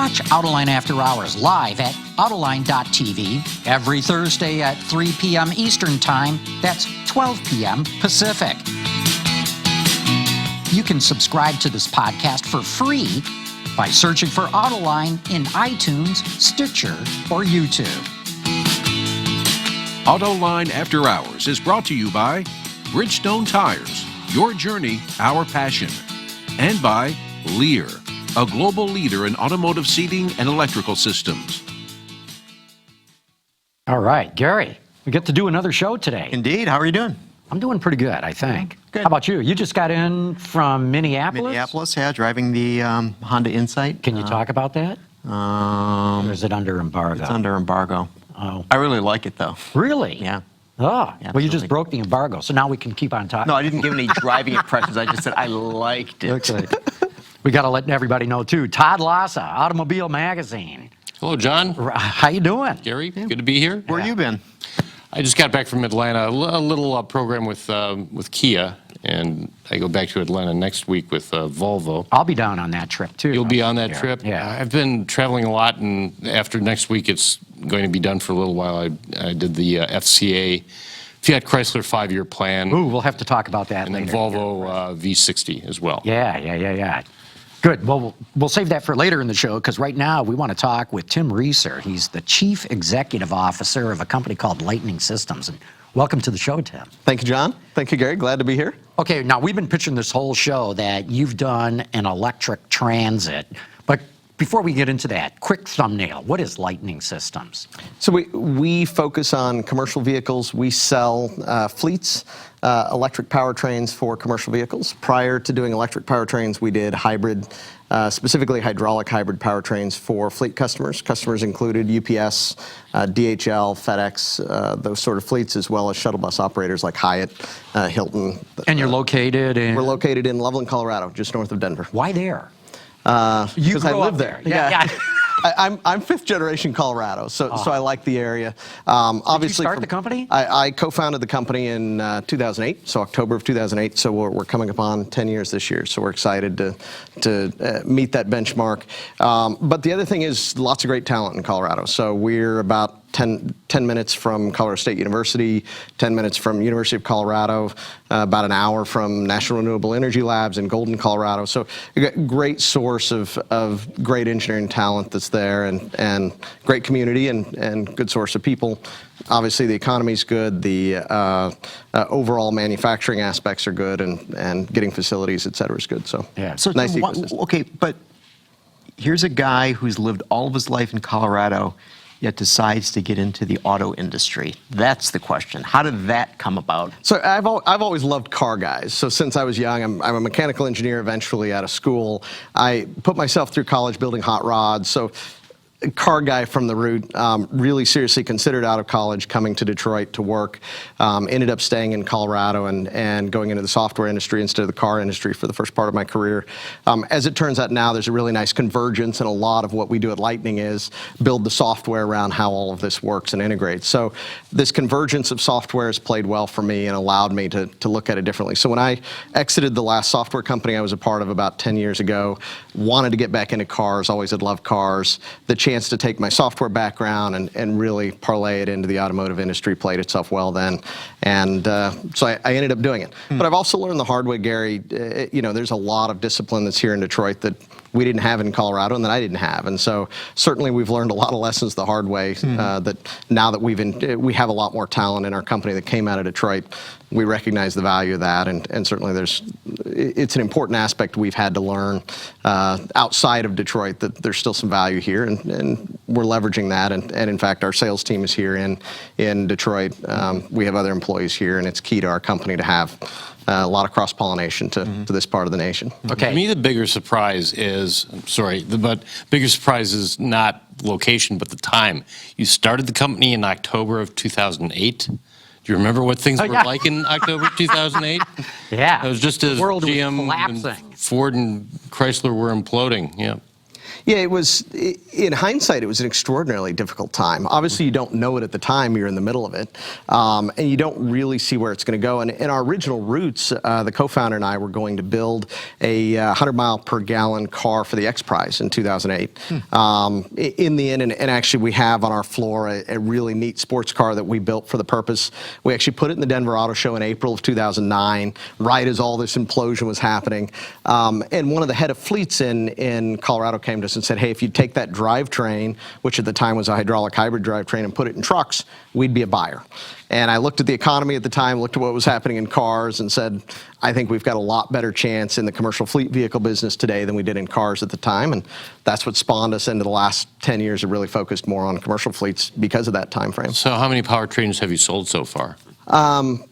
Watch Autoline After Hours live at Autoline.tv every Thursday at 3 p.m. Eastern Time. That's 12 p.m. Pacific. You can subscribe to this podcast for free by searching for Autoline in iTunes, Stitcher, or YouTube. Autoline After Hours is brought to you by Bridgestone Tires, your journey, our passion, and by Lear, a global leader in automotive seating and electrical systems. All right, Gary, we get to do another show today. Indeed. How are you doing? I'm doing pretty good, I think. Good. How about you? You just got in from Minneapolis? Minneapolis, yeah, driving the Honda Insight. Can you talk about that? Or is it under embargo? It's under embargo. Oh. I really like it, though. Really? Yeah. Oh, Yeah, well, you just absolutely. broke the embargo, so now we can keep on talking. No, I didn't give any driving impressions. I just said I liked it. Okay. We got to let everybody know, too. Todd Lassa, Automobile Magazine. Hello, John. How you doing? Gary, good to be here. Where you been? I just got back from Atlanta, a little program with Kia, and I go back to Atlanta next week with Volvo. I'll be down on that trip, too. You'll be on that trip? Yeah. I've been traveling a lot, and after next week, it's going to be done for a little while. I did the FCA, Fiat Chrysler 5-year plan. Ooh, we'll have to talk about that and later. then Volvo V60 as well. Yeah. Good. Well, we'll save that for later in the show, because right now we want to talk with Tim Reeser. He's the Chief Executive Officer of a company called Lightning Systems. And welcome to the show, Tim. Thank you, John. Thank you, Gary. Glad to be here. Okay, now we've been pitching this whole show that you've done an electric transit. But before we get into that, quick thumbnail. What is Lightning Systems? So we focus on commercial vehicles. We sell fleets, electric powertrains for commercial vehicles. Prior to doing electric powertrains, we did hybrid, specifically hydraulic hybrid powertrains for fleet customers. Customers included UPS, DHL, FedEx, those sort of fleets, as well as shuttle bus operators like Hyatt, Hilton. And you're located in? We're located in Loveland, Colorado, just north of Denver. Why there? Because I grew live up there. Yeah. I'm fifth generation Colorado, so I like the area. Obviously, Did you start the company? I co-founded the company in 2008, so October of 2008. So we're coming up on 10 years this year. So we're excited to meet that benchmark. But the other thing is lots of great talent in Colorado. So we're about 10 minutes from Colorado State University, 10 minutes from University of Colorado, about an hour from National Renewable Energy Labs in Golden, Colorado. So you got great source of great engineering talent that's there, and great community and good source of people. Obviously, the economy's good. The overall manufacturing aspects are good, and getting facilities, et cetera, is good. So Yeah. So, nice Tim, ecosystem. okay, but here's a guy who's lived all of his life in Colorado, yet decides to get into the auto industry. That's the question. How did that come about? So I've always loved car guys. So since I was young, I'm a mechanical engineer eventually out of school. I put myself through college building hot rods. So a car guy from the root, really seriously considered out of college coming to Detroit to work. Ended up staying in Colorado and going into the software industry instead of the car industry for the first part of my career. As it turns out now, there's a really nice convergence, and a lot of what we do at Lightning is build the software around how all of this works and integrates. So this convergence of software has played well for me and allowed me to look at it differently. So when I exited the last software company I was a part of about 10 years ago, wanted to get back into cars, always had loved cars. The chance to take my software background and really parlay it into the automotive industry played itself well then. And so I ended up doing it. But I've also learned the hard way, Gary, there's a lot of discipline that's here in Detroit that we didn't have in Colorado and that I didn't have. And so certainly we've learned a lot of lessons the hard way, that now that we have a lot more talent in our company that came out of Detroit, we recognize the value of that. And certainly it's an important aspect we've had to learn outside of Detroit, that there's still some value here, and we're leveraging that. And in fact, our sales team is here in Detroit. We have other employees here, and it's key to our company to have a lot of cross-pollination to this part of the nation. Okay. To me, the bigger surprise is, bigger surprise is not location, but the time. You started the company in October of 2008. Do you remember what things were like in October 2008? Yeah. It was just as The world was GM collapsing. and Ford and Chrysler were imploding. Yeah. Yeah, it was, in hindsight, it was an extraordinarily difficult time. Obviously, you don't know it at the time, you're in the middle of it, and you don't really see where it's going to go. And in our original roots, the co-founder and I were going to build a 100-mile-per-gallon car for the X Prize in 2008. In the end, and actually we have on our floor a really neat sports car that we built for the purpose. We actually put it in the Denver Auto Show in April of 2009, right as all this implosion was happening. And one of the head of fleets in Colorado came to us and said, hey, if you take that drivetrain, which at the time was a hydraulic hybrid drivetrain, and put it in trucks, we'd be a buyer. And I looked at the economy at the time, looked at what was happening in cars, and said, I think we've got a lot better chance in the commercial fleet vehicle business today than we did in cars at the time. And that's what spawned us into the last 10 years of really focused more on commercial fleets because of that time frame. So how many powertrains have you sold so far?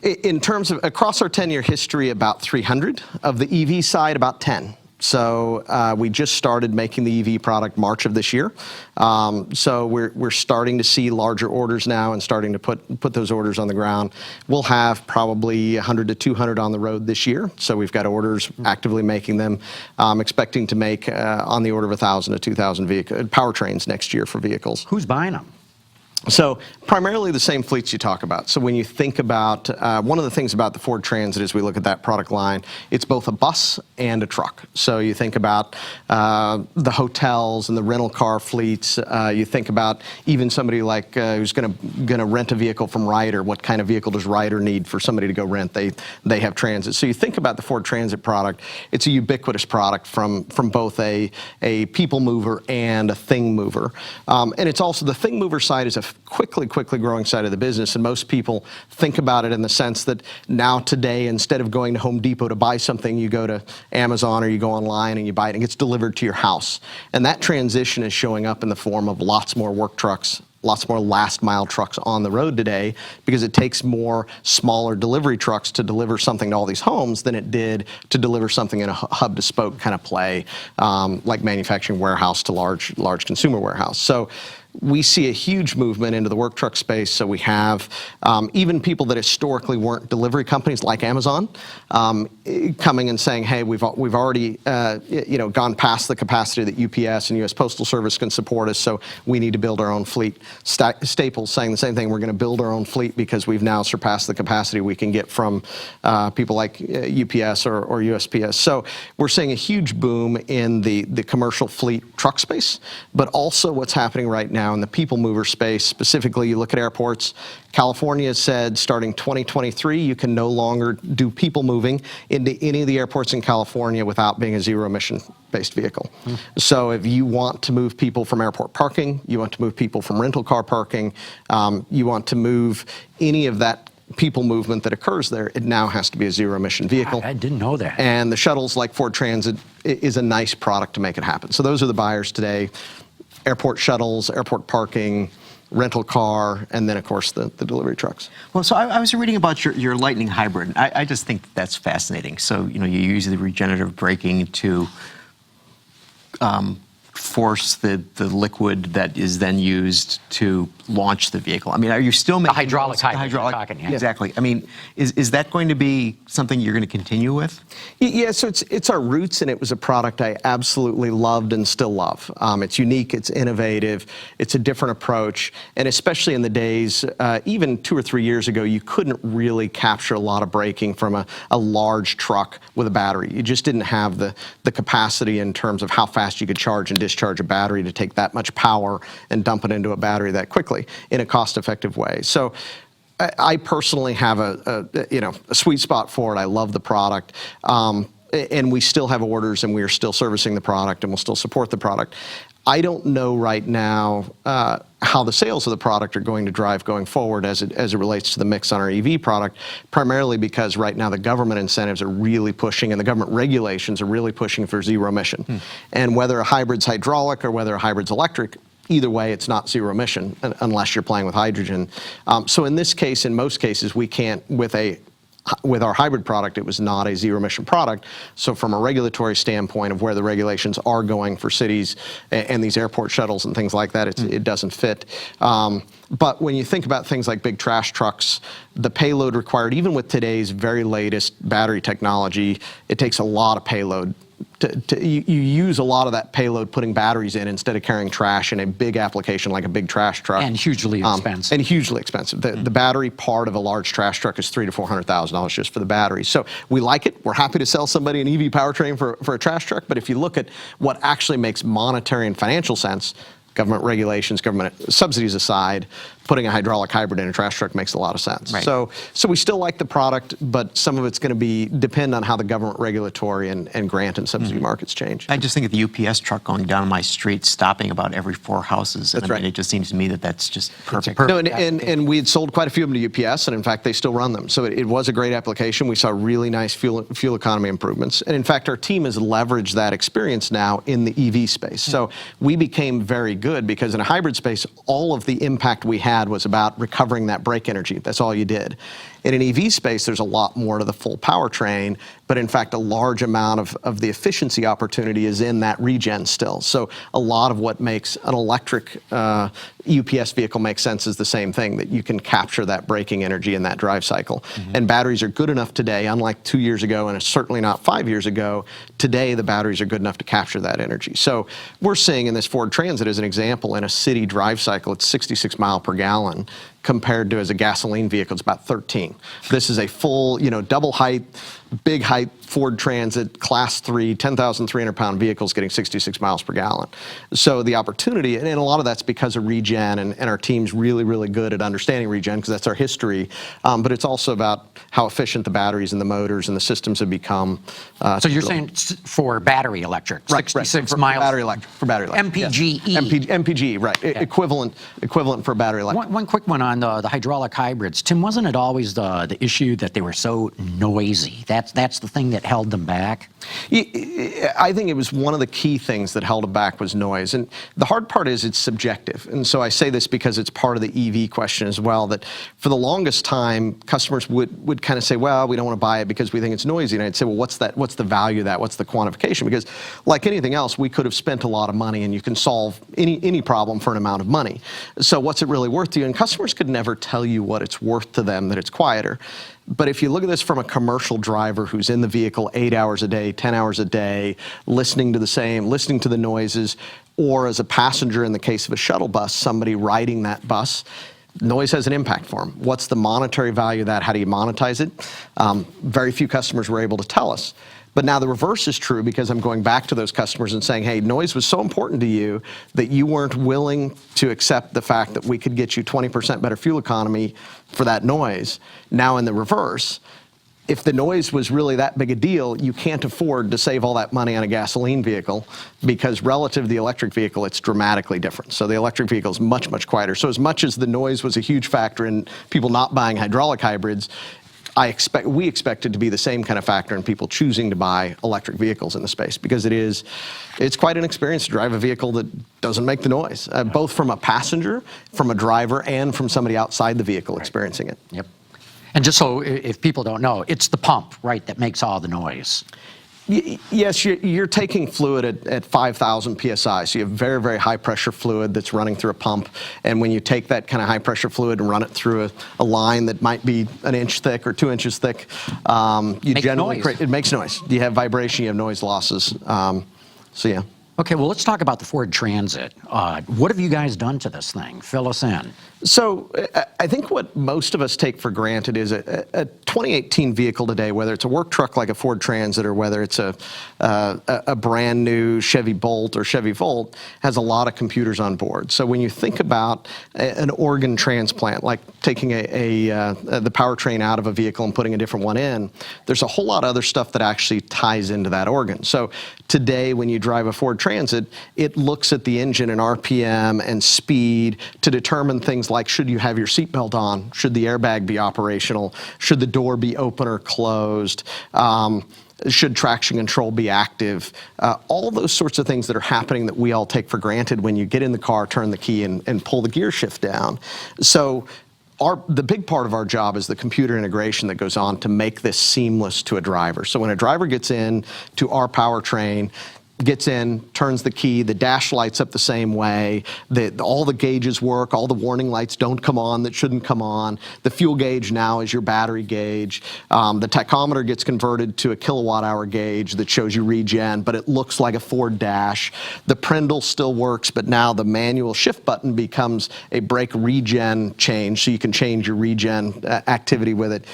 In terms of across our 10-year history, about 300. Of the EV side, about 10. So we just started making the EV product March of this year. So we're starting to see larger orders now and starting to put those orders on the ground. We'll have probably 100 to 200 on the road this year. So we've got orders actively making them. Expecting to make on the order of 1,000 to 2,000 powertrains next year for vehicles. Who's buying them? So primarily the same fleets you talk about. So when you think about, one of the things about the Ford Transit as we look at that product line, it's both a bus and a truck. So you think about the hotels and the rental car fleets. You think about even somebody like who's going to rent a vehicle from Ryder. What kind of vehicle does Ryder need for somebody to go rent? They have transit. So you think about the Ford Transit product. It's a ubiquitous product from both a people mover and a thing mover. And it's also the thing mover side is a quickly growing side of the business, and most people think about it in the sense that now today, instead of going to Home Depot to buy something, you go to Amazon or you go online and you buy it and it gets delivered to your house. And that transition is showing up in the form of lots more work trucks, lots more last mile trucks on the road today, because it takes more smaller delivery trucks to deliver something to all these homes than it did to deliver something in a hub to spoke kind of play, like manufacturing warehouse to large consumer warehouse. So we see a huge movement into the work truck space. So we have even people that historically weren't delivery companies like Amazon coming and saying, hey, we've already gone past the capacity that UPS and US Postal Service can support us, so we need to build our own fleet. Staples saying the same thing, we're going to build our own fleet because we've now surpassed the capacity we can get from people like UPS or USPS. So we're seeing a huge boom in the commercial fleet truck space, but also what's happening right now in the people mover space. Specifically, you look at airports. California said starting 2023, you can no longer do people moving into any of the airports in California without being a zero emission based vehicle. So if you want to move people from airport parking, you want to move people from rental car parking, you want to move any of that people movement that occurs there, it now has to be a zero emission vehicle. I didn't know that. And the shuttles like Ford Transit is a nice product to make it happen. So those are the buyers today. Airport shuttles, airport parking, rental car, and then, of course, the delivery trucks. Well, so I was reading about your Lightning Hybrid. I just think that's fascinating. So, you use the regenerative braking to force the liquid that is then used to launch the vehicle. I mean, are you still making hydraulic hybrid, hydraulic? you're talking, yeah. Exactly. I mean, is that going to be something you're going to continue with? Yeah, so it's our roots, and it was a product I absolutely loved and still love. It's unique, it's innovative, it's a different approach, and especially in the days, even 2 or 3 years ago, you couldn't really capture a lot of braking from a large truck with a battery. You just didn't have the capacity in terms of how fast you could charge and discharge a battery to take that much power and dump it into a battery that quickly in a cost-effective way. So I personally have a sweet spot for it. I love the product. And we still have orders, and we are still servicing the product, and we'll still support the product. I don't know right now how the sales of the product are going to drive going forward as it relates to the mix on our EV product, primarily because right now the government incentives are really pushing and the government regulations are really pushing for zero emission. And whether a hybrid's hydraulic or whether a hybrid's electric, either way, it's not zero emission unless you're playing with hydrogen. So in this case, in most cases, we can't, with our hybrid product, it was not a zero emission product. So from a regulatory standpoint of where the regulations are going for cities and these airport shuttles and things like that, it doesn't fit. But when you think about things like big trash trucks, the payload required, even with today's very latest battery technology, it takes a lot of payload you use a lot of that payload putting batteries in instead of carrying trash in a big application like a big trash truck. And hugely expensive. And hugely expensive. The battery part of a large trash truck is $300,000 to $400,000 just for the battery. So we like it. We're happy to sell somebody an EV powertrain for a trash truck. But if you look at what actually makes monetary and financial sense, government regulations, government subsidies aside, putting a hydraulic hybrid in a trash truck makes a lot of sense. Right. So we still like the product, but some of it's going to depend on how the government regulatory and grant and subsidy markets change. I just think of the UPS truck going down my street, stopping about every 4 houses. That's right. It just seems to me that that's just perfect. No, and we had sold quite a few of them to UPS, and in fact, they still run them. So it was a great application. We saw really nice fuel economy improvements. And in fact, our team has leveraged that experience now in the EV space. So we became very good because in a hybrid space, all of the impact we had was about recovering that brake energy. That's all you did. In an EV space, there's a lot more to the full powertrain, but in fact, a large amount of the efficiency opportunity is in that regen still. So a lot of what makes an electric UPS vehicle make sense is the same thing, that you can capture that braking energy in that drive cycle. And batteries are good enough today, unlike 2 years ago, and certainly not 5 years ago, today the batteries are good enough to capture that energy. So we're seeing in this Ford Transit as an example, in a city drive cycle, it's 66 mile per gallon, compared to as a gasoline vehicle, it's about 13. This is a full, double height, big height Ford Transit, class 3, 10,300 pound vehicles getting 66 miles per gallon. So the opportunity, and a lot of that's because of regen, and our team's really, really good at understanding regen because that's our history. But it's also about how efficient the batteries and the motors and the systems have become. So you're saying for battery electric, 66 for miles? Battery electric, for battery electric. MPGe. Yes. MPGe, right. Okay. Equivalent for battery electric. One quick one on the hydraulic hybrids. Tim, wasn't it always the issue that they were so noisy? That's the thing that held them back? I think it was one of the key things that held it back was noise. And the hard part is it's subjective. And so I say this because it's part of the EV question as well, that for the longest time, customers would kind of say, well, we don't want to buy it because we think it's noisy. And I'd say, well, what's the value of that? What's the quantification? Because like anything else, we could have spent a lot of money and you can solve any problem for an amount of money. So what's it really worth to you? And customers could never tell you what it's worth to them that it's quieter. But if you look at this from a commercial driver who's in the vehicle 8 hours a day, 10 hours a day, listening to the noises, or as a passenger in the case of a shuttle bus, somebody riding that bus, noise has an impact for them. What's the monetary value of that? How do you monetize it? Very few customers were able to tell us. But now the reverse is true because I'm going back to those customers and saying, hey, noise was so important to you that you weren't willing to accept the fact that we could get you 20% better fuel economy for that noise. Now in the reverse, if the noise was really that big a deal, you can't afford to save all that money on a gasoline vehicle because relative to the electric vehicle, it's dramatically different. So the electric vehicle is much, much quieter. So as much as the noise was a huge factor in people not buying hydraulic hybrids, we expect it to be the same kind of factor in people choosing to buy electric vehicles in the space because it's quite an experience to drive a vehicle that doesn't make the noise, both from a passenger, from a driver, and from somebody outside the vehicle experiencing it. Yep. And just so if people don't know, it's the pump, right, that makes all the noise. Yes, you're taking fluid at 5,000 PSI, so you have very, very high pressure fluid that's running through a pump. And when you take that kind of high pressure fluid and run it through a line that might be an inch thick or 2 inches thick, it makes noise. You have vibration, you have noise losses. So yeah. Okay, well, let's talk about the Ford Transit. What have you guys done to this thing? Fill us in. So I think what most of us take for granted is a 2018 vehicle today, whether it's a work truck like a Ford Transit or whether it's a brand new Chevy Bolt or Chevy Volt, has a lot of computers on board. So when you think about an organ transplant, like taking the powertrain out of a vehicle and putting a different one in, there's a whole lot of other stuff that actually ties into that organ. So today, when you drive a Ford Transit, it looks at the engine and RPM and speed to determine things like, should you have your seatbelt on? Should the airbag be operational? Should the door be open or closed? Should traction control be active? All those sorts of things that are happening that we all take for granted when you get in the car, turn the key, and pull the gear shift down. So the big part of our job is the computer integration that goes on to make this seamless to a driver. So when a driver gets in to our powertrain, gets in, turns the key, the dash lights up the same way, all the gauges work, all the warning lights don't come on that shouldn't come on. The fuel gauge now is your battery gauge. The tachometer gets converted to a kilowatt hour gauge that shows you regen, but it looks like a Ford dash. The Prindle still works, but now the manual shift button becomes a brake regen change, so you can change your regen activity with it.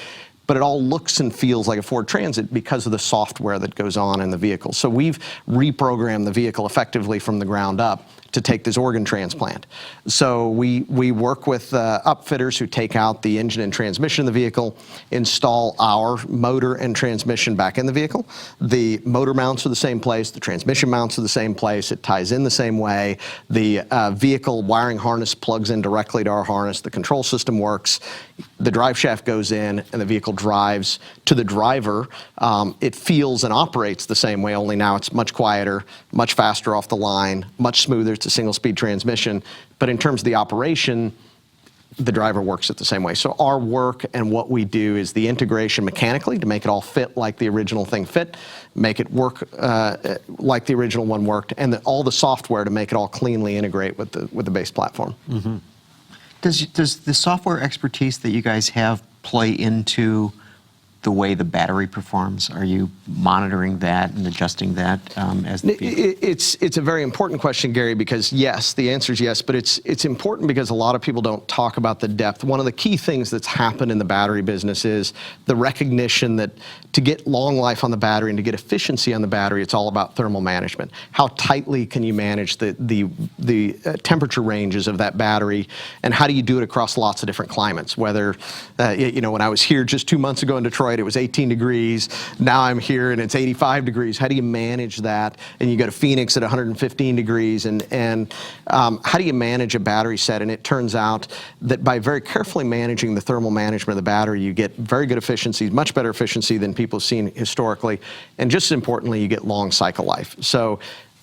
But it all looks and feels like a Ford Transit because of the software that goes on in the vehicle. So we've reprogrammed the vehicle effectively from the ground up to take this organ transplant. So we work with upfitters who take out the engine and transmission of the vehicle, install our motor and transmission back in the vehicle. The motor mounts are the same place, the transmission mounts are the same place, it ties in the same way. The vehicle wiring harness plugs in directly to our harness, the control system works, the drive shaft goes in, and the vehicle drives. To the driver, it feels and operates the same way, only now it's much quieter, much faster off the line, much smoother. It's a single-speed transmission. But in terms of the operation, the driver works it the same way. So our work and what we do is the integration mechanically to make it all fit like the original thing fit, make it work like the original one worked, and all the software to make it all cleanly integrate with the base platform. Mm-hmm. Does the software expertise that you guys have play into the way the battery performs? Are you monitoring that and adjusting that as the vehicle? It's a very important question, Gary, because yes, the answer is yes, but it's important because a lot of people don't talk about the depth. One of the key things that's happened in the battery business is the recognition that to get long life on the battery and to get efficiency on the battery, it's all about thermal management. How tightly can you manage the temperature ranges of that battery, and how do you do it across lots of different climates? Whether, when I was here just 2 months ago in Detroit, it was 18 degrees. Now I'm here and it's 85 degrees. How do you manage that? And you go to Phoenix at 115 degrees. And how do you manage a battery set? And it turns out that by very carefully managing the thermal management of the battery, you get very good efficiency, much better efficiency than people have seen historically. And just as importantly, you get long cycle life. So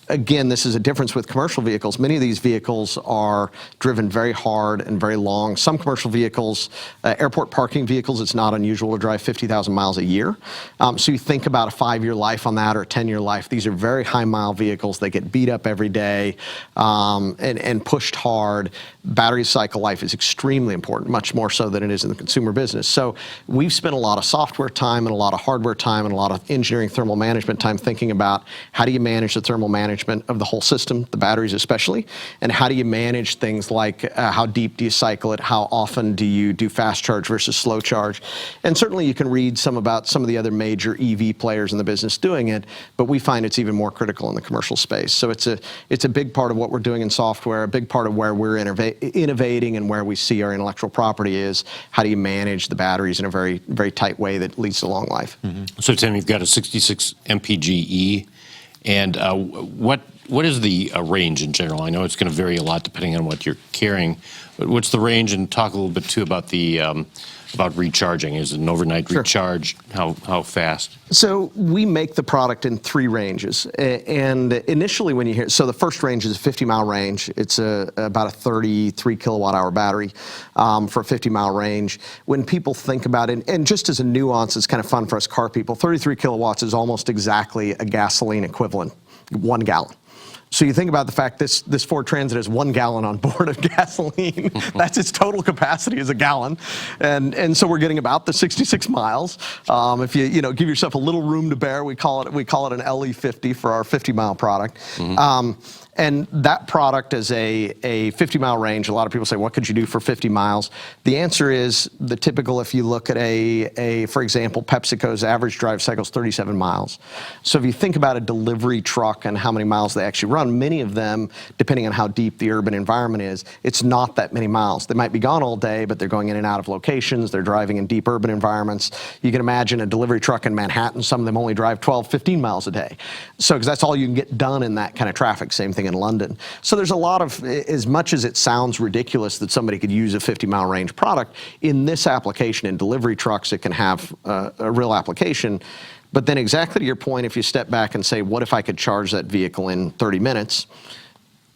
again, this is a difference with commercial vehicles. Many of these vehicles are driven very hard and very long. Some commercial vehicles, airport parking vehicles, it's not unusual to drive 50,000 miles a year. So you think about a 5-year life on that or a 10-year life. These are very high mile vehicles. They get beat up every day and pushed hard. Battery cycle life is extremely important, much more so than it is in the consumer business. So we've spent a lot of software time and a lot of hardware time and a lot of engineering thermal management time thinking about how do you manage the thermal management of the whole system, the batteries especially, and how do you manage things like how deep do you cycle it, how often do you do fast charge versus slow charge. And certainly you can read about some of the other major EV players in the business doing it, but we find it's even more critical in the commercial space. So it's a big part of what we're doing in software, a big part of where we're innovating and where we see our intellectual property is how do you manage the batteries in a very, very tight way that leads to long life. Mm-hmm. So Tim, you've got a 66 mpge. And what is the range in general? I know it's going to vary a lot depending on what you're carrying, but what's the range? And talk a little bit too about the about recharging. Is it an overnight recharge? How fast? So we make the product in 3 ranges. And initially when you hear, so the first range is a 50-mile range. It's about a 33 kilowatt hour battery for a 50-mile range. When people think about it, and just as a nuance, it's kind of fun for us car people, 33 kilowatts is almost exactly a gasoline equivalent, 1 gallon. So you think about the fact this Ford Transit has 1 gallon on board of gasoline. That's its total capacity is a gallon. And so we're getting about the 66 miles. If you give yourself a little room to bear, we call it an LE50 for our 50-mile product. Mm-hmm. And that product is a 50-mile range. A lot of people say, what could you do for 50 miles? The answer is the typical, if you look at for example, PepsiCo's average drive cycle is 37 miles. So if you think about a delivery truck and how many miles they actually run, many of them, depending on how deep the urban environment is, it's not that many miles. They might be gone all day, but they're going in and out of locations. They're driving in deep urban environments. You can imagine a delivery truck in Manhattan. Some of them only drive 12, 15 miles a day. So because that's all you can get done in that kind of traffic. Same thing in London. So there's a lot of, as much as it sounds ridiculous that somebody could use a 50-mile range product, in this application, in delivery trucks, it can have a real application. But then exactly to your point, if you step back and say, what if I could charge that vehicle in 30 minutes?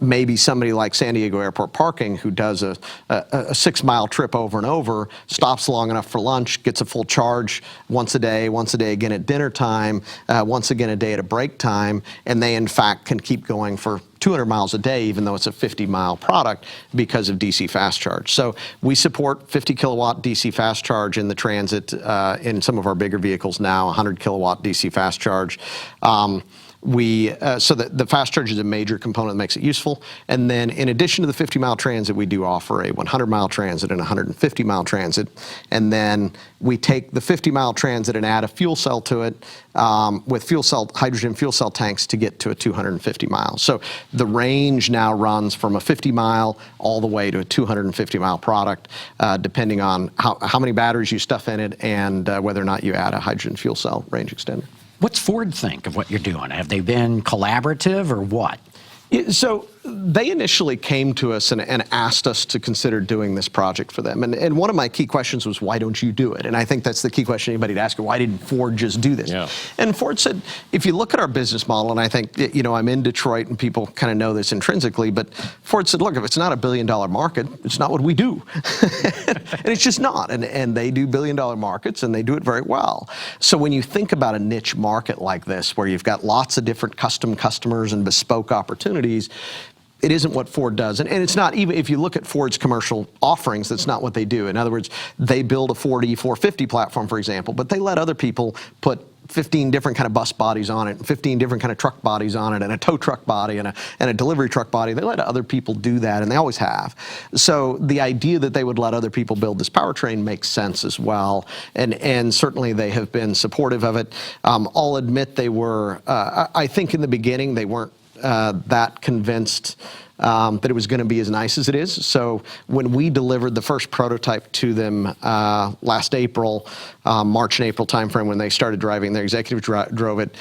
maybe somebody like San Diego Airport Parking, who does a 6-mile trip over and over, stops long enough for lunch, gets a full charge once a day again at dinner time, once again a day at a break time, and they in fact can keep going for 200 miles a day, even though it's a 50-mile product, because of DC fast charge. So we support 50 kilowatt DC fast charge in the Transit in some of our bigger vehicles now, 100 kilowatt DC fast charge. So the fast charge is a major component that makes it useful. And then in addition to the 50-mile Transit, we do offer a 100-mile Transit and a 150-mile Transit. And then we take the 50-mile Transit and add a fuel cell to it with hydrogen fuel cell tanks to get to a 250 miles. So the range now runs from a 50-mile all the way to a 250-mile product, depending on how many batteries you stuff in it and whether or not you add a hydrogen fuel cell range extender. What's Ford think of what you're doing? Have they been collaborative or what? So they initially came to us and asked us to consider doing this project for them. And one of my key questions was, why don't you do it? And I think that's the key question anybody'd ask, why didn't Ford just do this? Yeah. And Ford said, if you look at our business model, and I think, I'm in Detroit and people kind of know this intrinsically, but Ford said, look, if it's not a $1 billion market, it's not what we do. And it's just not. And they do $1 billion markets and they do it very well. So when you think about a niche market like this, where you've got lots of different custom customers and bespoke opportunities, it isn't what Ford does. And it's not, even if you look at Ford's commercial offerings, that's not what they do. In other words, they build a Ford E450 platform, for example, but they let other people put 15 different kind of bus bodies on it, and 15 different kind of truck bodies on it, and a tow truck body, and a delivery truck body. They let other people do that, and they always have. So the idea that they would let other people build this powertrain makes sense as well, and certainly they have been supportive of it. I'll admit they were, I think in the beginning they weren't that convinced that it was going to be as nice as it is. So when we delivered the first prototype to them last April, March and April timeframe, when they started driving, their executive drove it,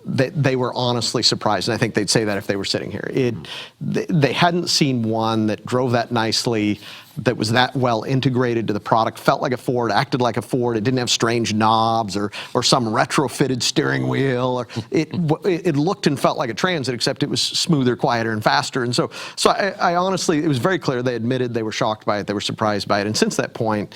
they were honestly surprised. And I think they'd say that if they were sitting here. They hadn't seen one that drove that nicely, that was that well integrated to the product, felt like a Ford, acted like a Ford. It didn't have strange knobs or some retrofitted steering wheel. Or it looked and felt like a Transit, except it was smoother, quieter, and faster. And so I honestly, it was very clear. They admitted they were shocked by it. They were surprised by it. And since that point,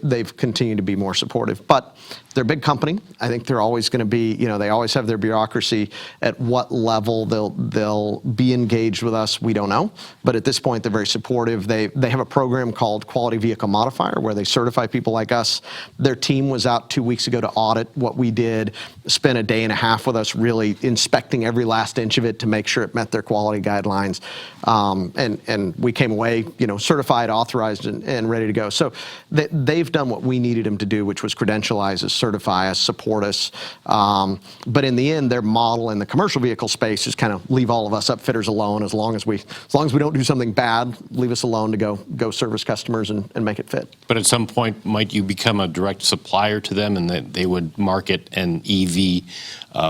they've continued to be more supportive. But they're a big company. I think they're always going to be, they always have their bureaucracy. At what level they'll be engaged with us, we don't know. But at this point, they're very supportive. They have a program called Quality Vehicle Modifier, where they certify people like us. Their team was out 2 weeks ago to audit what we did, spent a day and a half with us really inspecting every last inch of it to make sure it met their quality guidelines. And we came away, certified, authorized, and ready to go. So they've done what we needed them to do, which was credentialize us, certify us, support us. But in the end, their model in the commercial vehicle space is kind of leave all of us upfitters alone. As long as we don't do something bad, leave us alone to go service customers and make it fit. But at some point, might you become a direct supplier to them, and that they would market an EV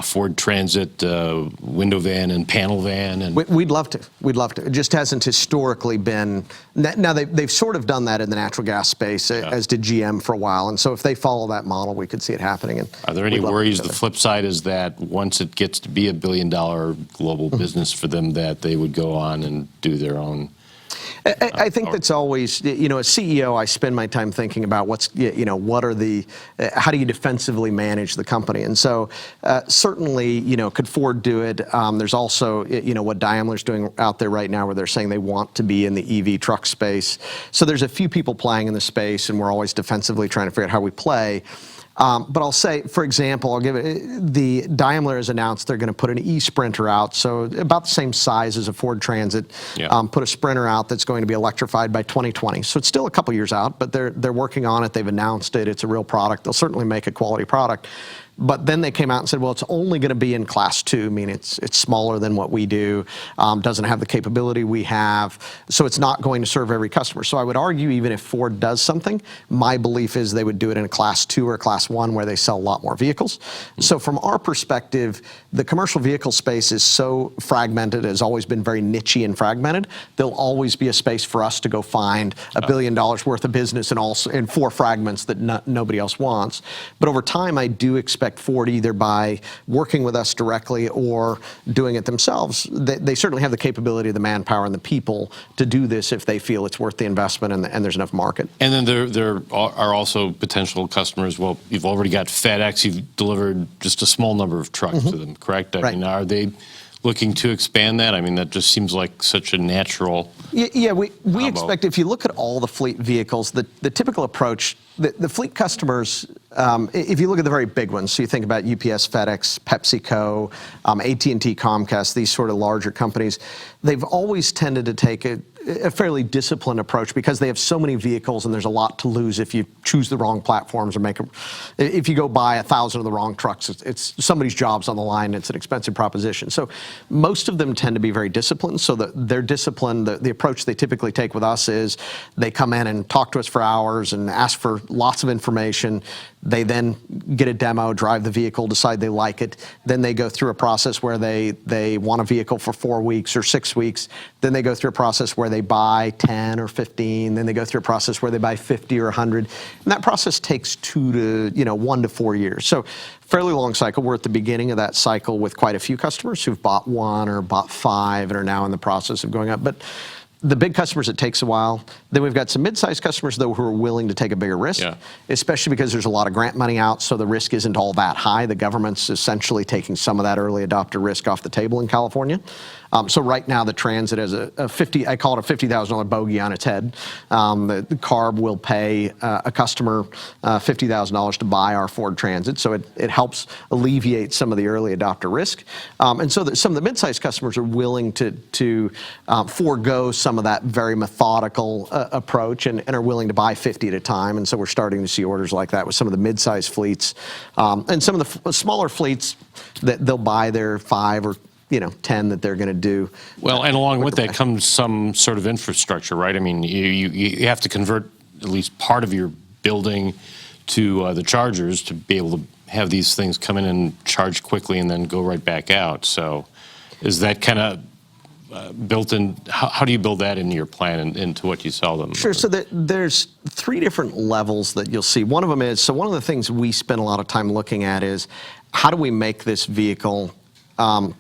Ford Transit window van and panel van? And We'd love to. We'd love to. It just hasn't historically been. Now they've sort of done that in the natural gas space, as did GM for a while. And so if they follow that model, we could see it happening. And are there any worries? The flip side is that once it gets to be $1 billion global business for them, that they would go on and do their own. I think that's always, as CEO, I spend my time thinking about how do you defensively manage the company? And so certainly, could Ford do it? There's also, what Daimler's doing out there right now, where they're saying they want to be in the EV truck space. So there's a few people playing in the space, and we're always defensively trying to figure out how we play. But I'll say, for example, the Daimler has announced they're going to put an e-Sprinter out, so about the same size as a Ford Transit. Yeah. Put a Sprinter out that's going to be electrified by 2020. So it's still a couple years out, but they're working on it. They've announced it. It's a real product. They'll certainly make a quality product. But then they came out and said, well, it's only going to be in Class 2, meaning it's smaller than what we do, doesn't have the capability we have, so it's not going to serve every customer. So I would argue, even if Ford does something, my belief is they would do it in a Class 2 or Class 1 where they sell a lot more vehicles. So from our perspective, the commercial vehicle space is so fragmented, has always been very niche-y and fragmented. There'll always be a space for us to go find $1 billion worth of business in 4 fragments that nobody else wants. But over time, I do expect expect Ford either by working with us directly or doing it themselves. They certainly have the capability, the manpower, and the people to do this if they feel it's worth the investment and there's enough market. And then there are also potential customers. Well, you've already got FedEx. You've delivered just a small number of trucks to them, correct? I mean, are they looking to expand that? I mean, that just seems like such a natural. Yeah, we combo. expect, if you look at all the fleet vehicles, the typical approach, the fleet customers, if you look at the very big ones, so you think about UPS, FedEx, PepsiCo, AT&T, Comcast, these sort of larger companies, they've always tended to take a fairly disciplined approach because they have so many vehicles and there's a lot to lose if you choose the wrong platforms or if you go buy 1,000 of the wrong trucks, it's somebody's job's on the line, it's an expensive proposition. So most of them tend to be very disciplined, so that they're disciplined. The approach they typically take with us is they come in and talk to us for hours and ask for lots of information. They then get a demo, drive the vehicle, decide they like it. Then they go through a process where they want a vehicle for 4 weeks or 6 weeks. Then they go through a process where they buy 10 or 15. Then they go through a process where they buy 50 or 100. And that process takes 1 to 4 years. So fairly long cycle. We're at the beginning of that cycle with quite a few customers who've bought 1 or bought 5 and are now in the process of going up. But the big customers, it takes a while. Then we've got some mid-sized customers, though, who are willing to take a bigger risk, especially because there's a lot of grant money out, so the risk isn't all that high. The government's essentially taking some of that early adopter risk off the table in California. So right now, the Transit has I call it a $50,000 bogey on its head. The CARB will pay a customer $50,000 to buy our Ford Transit, so it helps alleviate some of the early adopter risk. And so some of the mid-sized customers are willing to forego some of that very methodical approach and are willing to buy 50 at a time. And so we're starting to see orders like that with some of the mid-sized fleets. And some of the smaller fleets, that they'll buy their 5 or 10 that they're going to do. Well, and along with that comes some sort of infrastructure, right? I mean, you have to convert at least part of your building to the chargers to be able to have these things come in and charge quickly and then go right back out. So is that kind of built in? How do you build that into your plan and into what you sell them? Sure. So there's 3 different levels that you'll see. One of them is, so one of the things we spend a lot of time looking at is, how do we make this vehicle.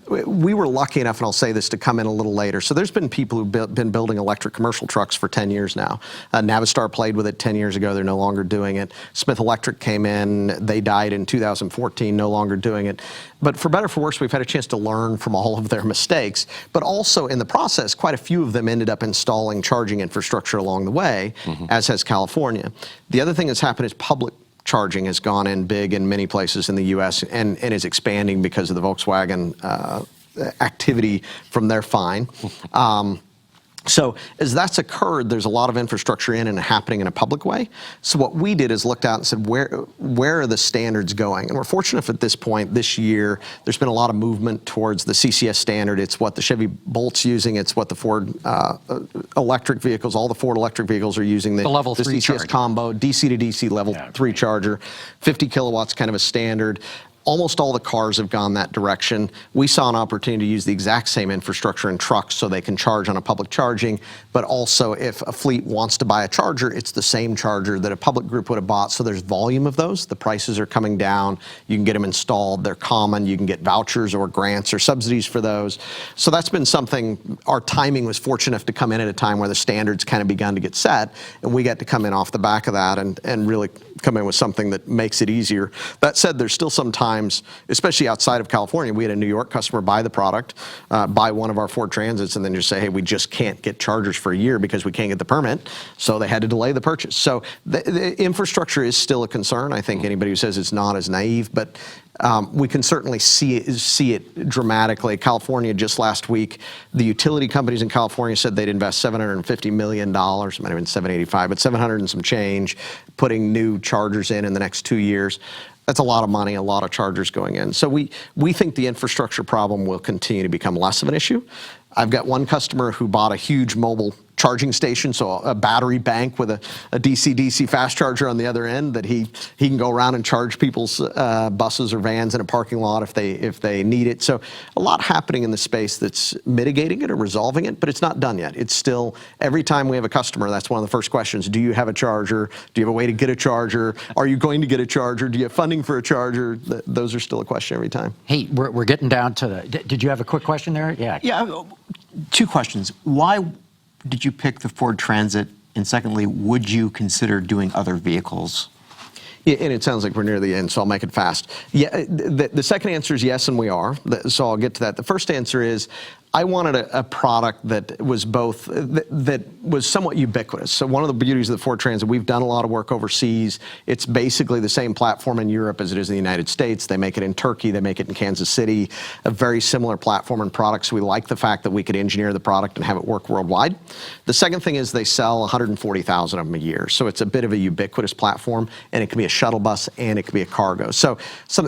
We were lucky enough, and I'll say this, to come in a little later. So there's been people who've been building electric commercial trucks for 10 years now. Navistar played with it 10 years ago. They're no longer doing it. Smith Electric came in. They died in 2014, no longer doing it. But for better or for worse, we've had a chance to learn from all of their mistakes. But also in the process, quite a few of them ended up installing charging infrastructure along the way, as has California. The other thing that's happened is public charging has gone in big in many places in the U.S. and is expanding because of the Volkswagen activity from their fine. So as that's occurred, there's a lot of infrastructure in and happening in a public way. So what we did is looked out and said, where are the standards going? And we're fortunate at this point, this year, there's been a lot of movement towards the CCS standard. It's what the Chevy Bolt's using. It's what the Ford electric vehicles, all the Ford electric vehicles are using. The level 3 CCS charger. combo, DC to DC level 3 charger, 50 kilowatts, kind of a standard. Almost all the cars have gone that direction. We saw an opportunity to use the exact same infrastructure in trucks so they can charge on a public charging, but also if a fleet wants to buy a charger, it's the same charger that a public group would have bought. So there's volume of those. The prices are coming down. You can get them installed. They're common. You can get vouchers or grants or subsidies for those. So that's been something. Our timing was fortunate enough to come in at a time where the standards kind of begun to get set, and we got to come in off the back of that and really come in with something that makes it easier. That said, there's still some times, especially outside of California, we had a New York customer buy the product, buy one of our Ford Transits, and then just say, hey, we just can't get chargers for a year because we can't get the permit. So they had to delay the purchase. So the infrastructure is still a concern. I think anybody who says it's not is naive, but we can certainly see it dramatically. California, just last week, the utility companies in California said they'd invest $750 million, it might have been 785, but 700 and some change, putting new chargers in the next 2 years. That's a lot of money, a lot of chargers going in. So we think the infrastructure problem will continue to become less of an issue. I've got one customer who bought a huge mobile charging station, so a battery bank with a DC-DC fast charger on the other end that he can go around and charge people's buses or vans in a parking lot if they need it. So a lot happening in the space that's mitigating it or resolving it, but it's not done yet. It's still, every time we have a customer, that's one of the first questions. Do you have a charger? Do you have a way to get a charger? Are you going to get a charger? Do you have funding for a charger? Those are still a question every time. Hey, we're getting down to the. Did you have a quick question there? Yeah. Yeah, two questions. Why did you pick the Ford Transit? And secondly, would you consider doing other vehicles? Yeah, and it sounds like we're near the end, so I'll make it fast. Yeah, the second answer is yes, and we are. So I'll get to that. The first answer is I wanted a product that was both, that was somewhat ubiquitous. So one of the beauties of the Ford Transit, we've done a lot of work overseas. It's basically the same platform in Europe as it is in the United States. They make it in Turkey. They make it in Kansas City. A very similar platform and product. So we like the fact that we could engineer the product and have it work worldwide. The second thing is they sell 140,000 of them a year. So it's a bit of a ubiquitous platform, and it can be a shuttle bus and it can be a cargo.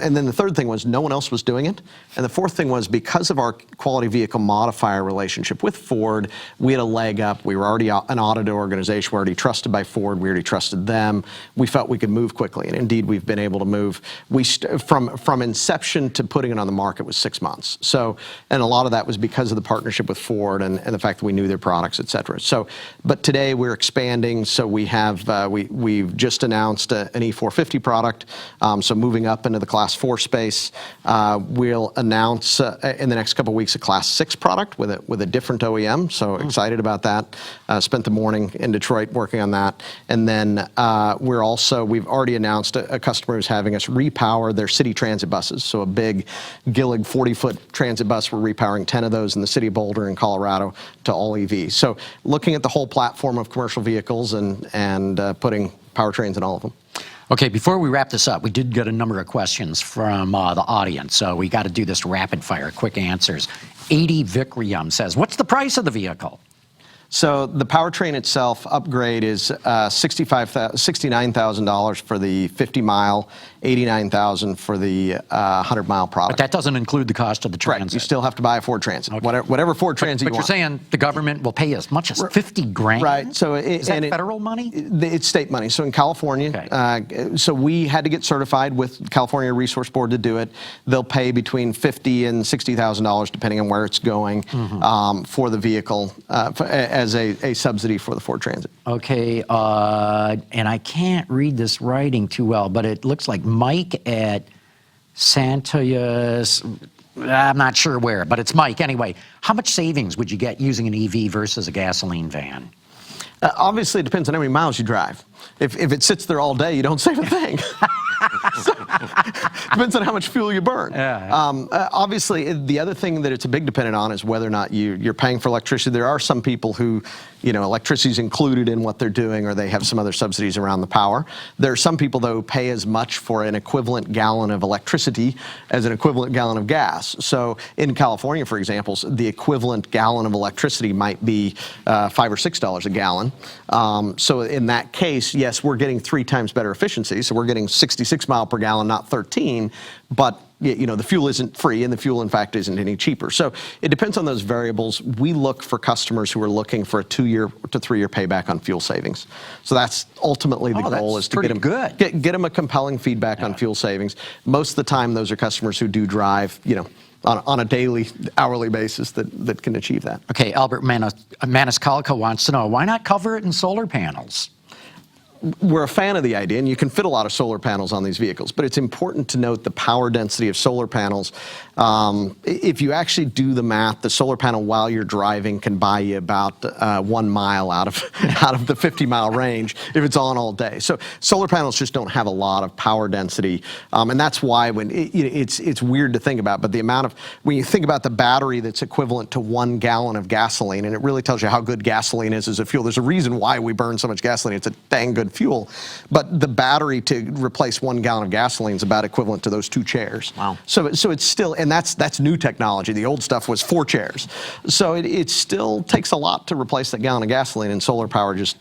And then the third thing was no one else was doing it. And the fourth thing was because of our quality vehicle modifier relationship with Ford, we had a leg up. We were already an audit organization. We're already trusted by Ford. We already trusted them. We felt we could move quickly, and indeed we've been able to move. From inception to putting it on the market was 6 months. So, and a lot of that was because of the partnership with Ford and the fact that we knew their products, et cetera. So, but today we're expanding. So we have we've just announced an E450 product. So moving up into the Class 4 space, we'll announce in the next couple of weeks a Class 6 product with a different OEM. So excited about that. Spent the morning in Detroit working on that. And then we've already announced a customer who's having us repower their city transit buses. So a big Gillig 40-foot transit bus, we're repowering 10 of those in the city of Boulder in Colorado to all EV. So looking at the whole platform of commercial vehicles and putting powertrains in all of them. Okay, before we wrap this up, we did get a number of questions from the audience, so we got to do this rapid fire, quick answers. 80 Vikrium says, what's the price of the vehicle? So the powertrain itself upgrade is $69,000 for the 50-mile, $89,000 for the 100-mile product. But that doesn't include the cost of the transit. Right. You still have to buy a Ford Transit, Okay. whatever Ford Transit you want. But you're saying the government will pay as much as 50 grand? Right. So is that federal money? It's state money. So in California, so we had to get certified with California Resource Board to do it. They'll pay between $50,000 and $60,000 depending on where it's going for the vehicle as a subsidy for the Ford Transit. Okay, and I can't read this writing too well, but it looks like Mike at Santoyas, I'm not sure where, but it's Mike anyway. How much savings would you get using an EV versus a gasoline van? Obviously, it depends on how many miles you drive. If it sits there all day, you don't save a thing. Depends on how much fuel you burn. Obviously, the other thing that it's a big dependent on is whether or not you're paying for electricity. There are some people who, electricity is included in what they're doing, or they have some other subsidies around the power. There are some people, though, who pay as much for an equivalent gallon of electricity as an equivalent gallon of gas. So in California, for example, the equivalent gallon of electricity might be $5 or $6 a gallon. So in that case, yes, we're getting 3 times better efficiency. So we're getting 66 mile per gallon, not 13, but the fuel isn't free, and the fuel, in fact, isn't any cheaper. So it depends on those variables. We look for customers who are looking for a 2-year to 3-year payback on fuel savings. So that's ultimately the goal, is to get them a compelling feedback on fuel savings. Most of the time, those are customers who do drive, on a daily, hourly basis that can achieve that. Okay, Albert Maniscalco wants to know, why not cover it in solar panels? We're a fan of the idea, and you can fit a lot of solar panels on these vehicles, but it's important to note the power density of solar panels. If you actually do the math, the solar panel while you're driving can buy you about 1 mile out of the 50-mile range if it's on all day. So solar panels just don't have a lot of power density, and that's why when it's weird to think about, but the amount of, when you think about the battery that's equivalent to 1 gallon of gasoline, and it really tells you how good gasoline is as a fuel. There's a reason why we burn so much gasoline. It's a dang good fuel, but the battery to replace 1 gallon of gasoline is about equivalent to those 2 chairs. Wow. So it's still, and that's new technology. The old stuff was 4 chairs. So it still takes a lot to replace that gallon of gasoline, and solar power just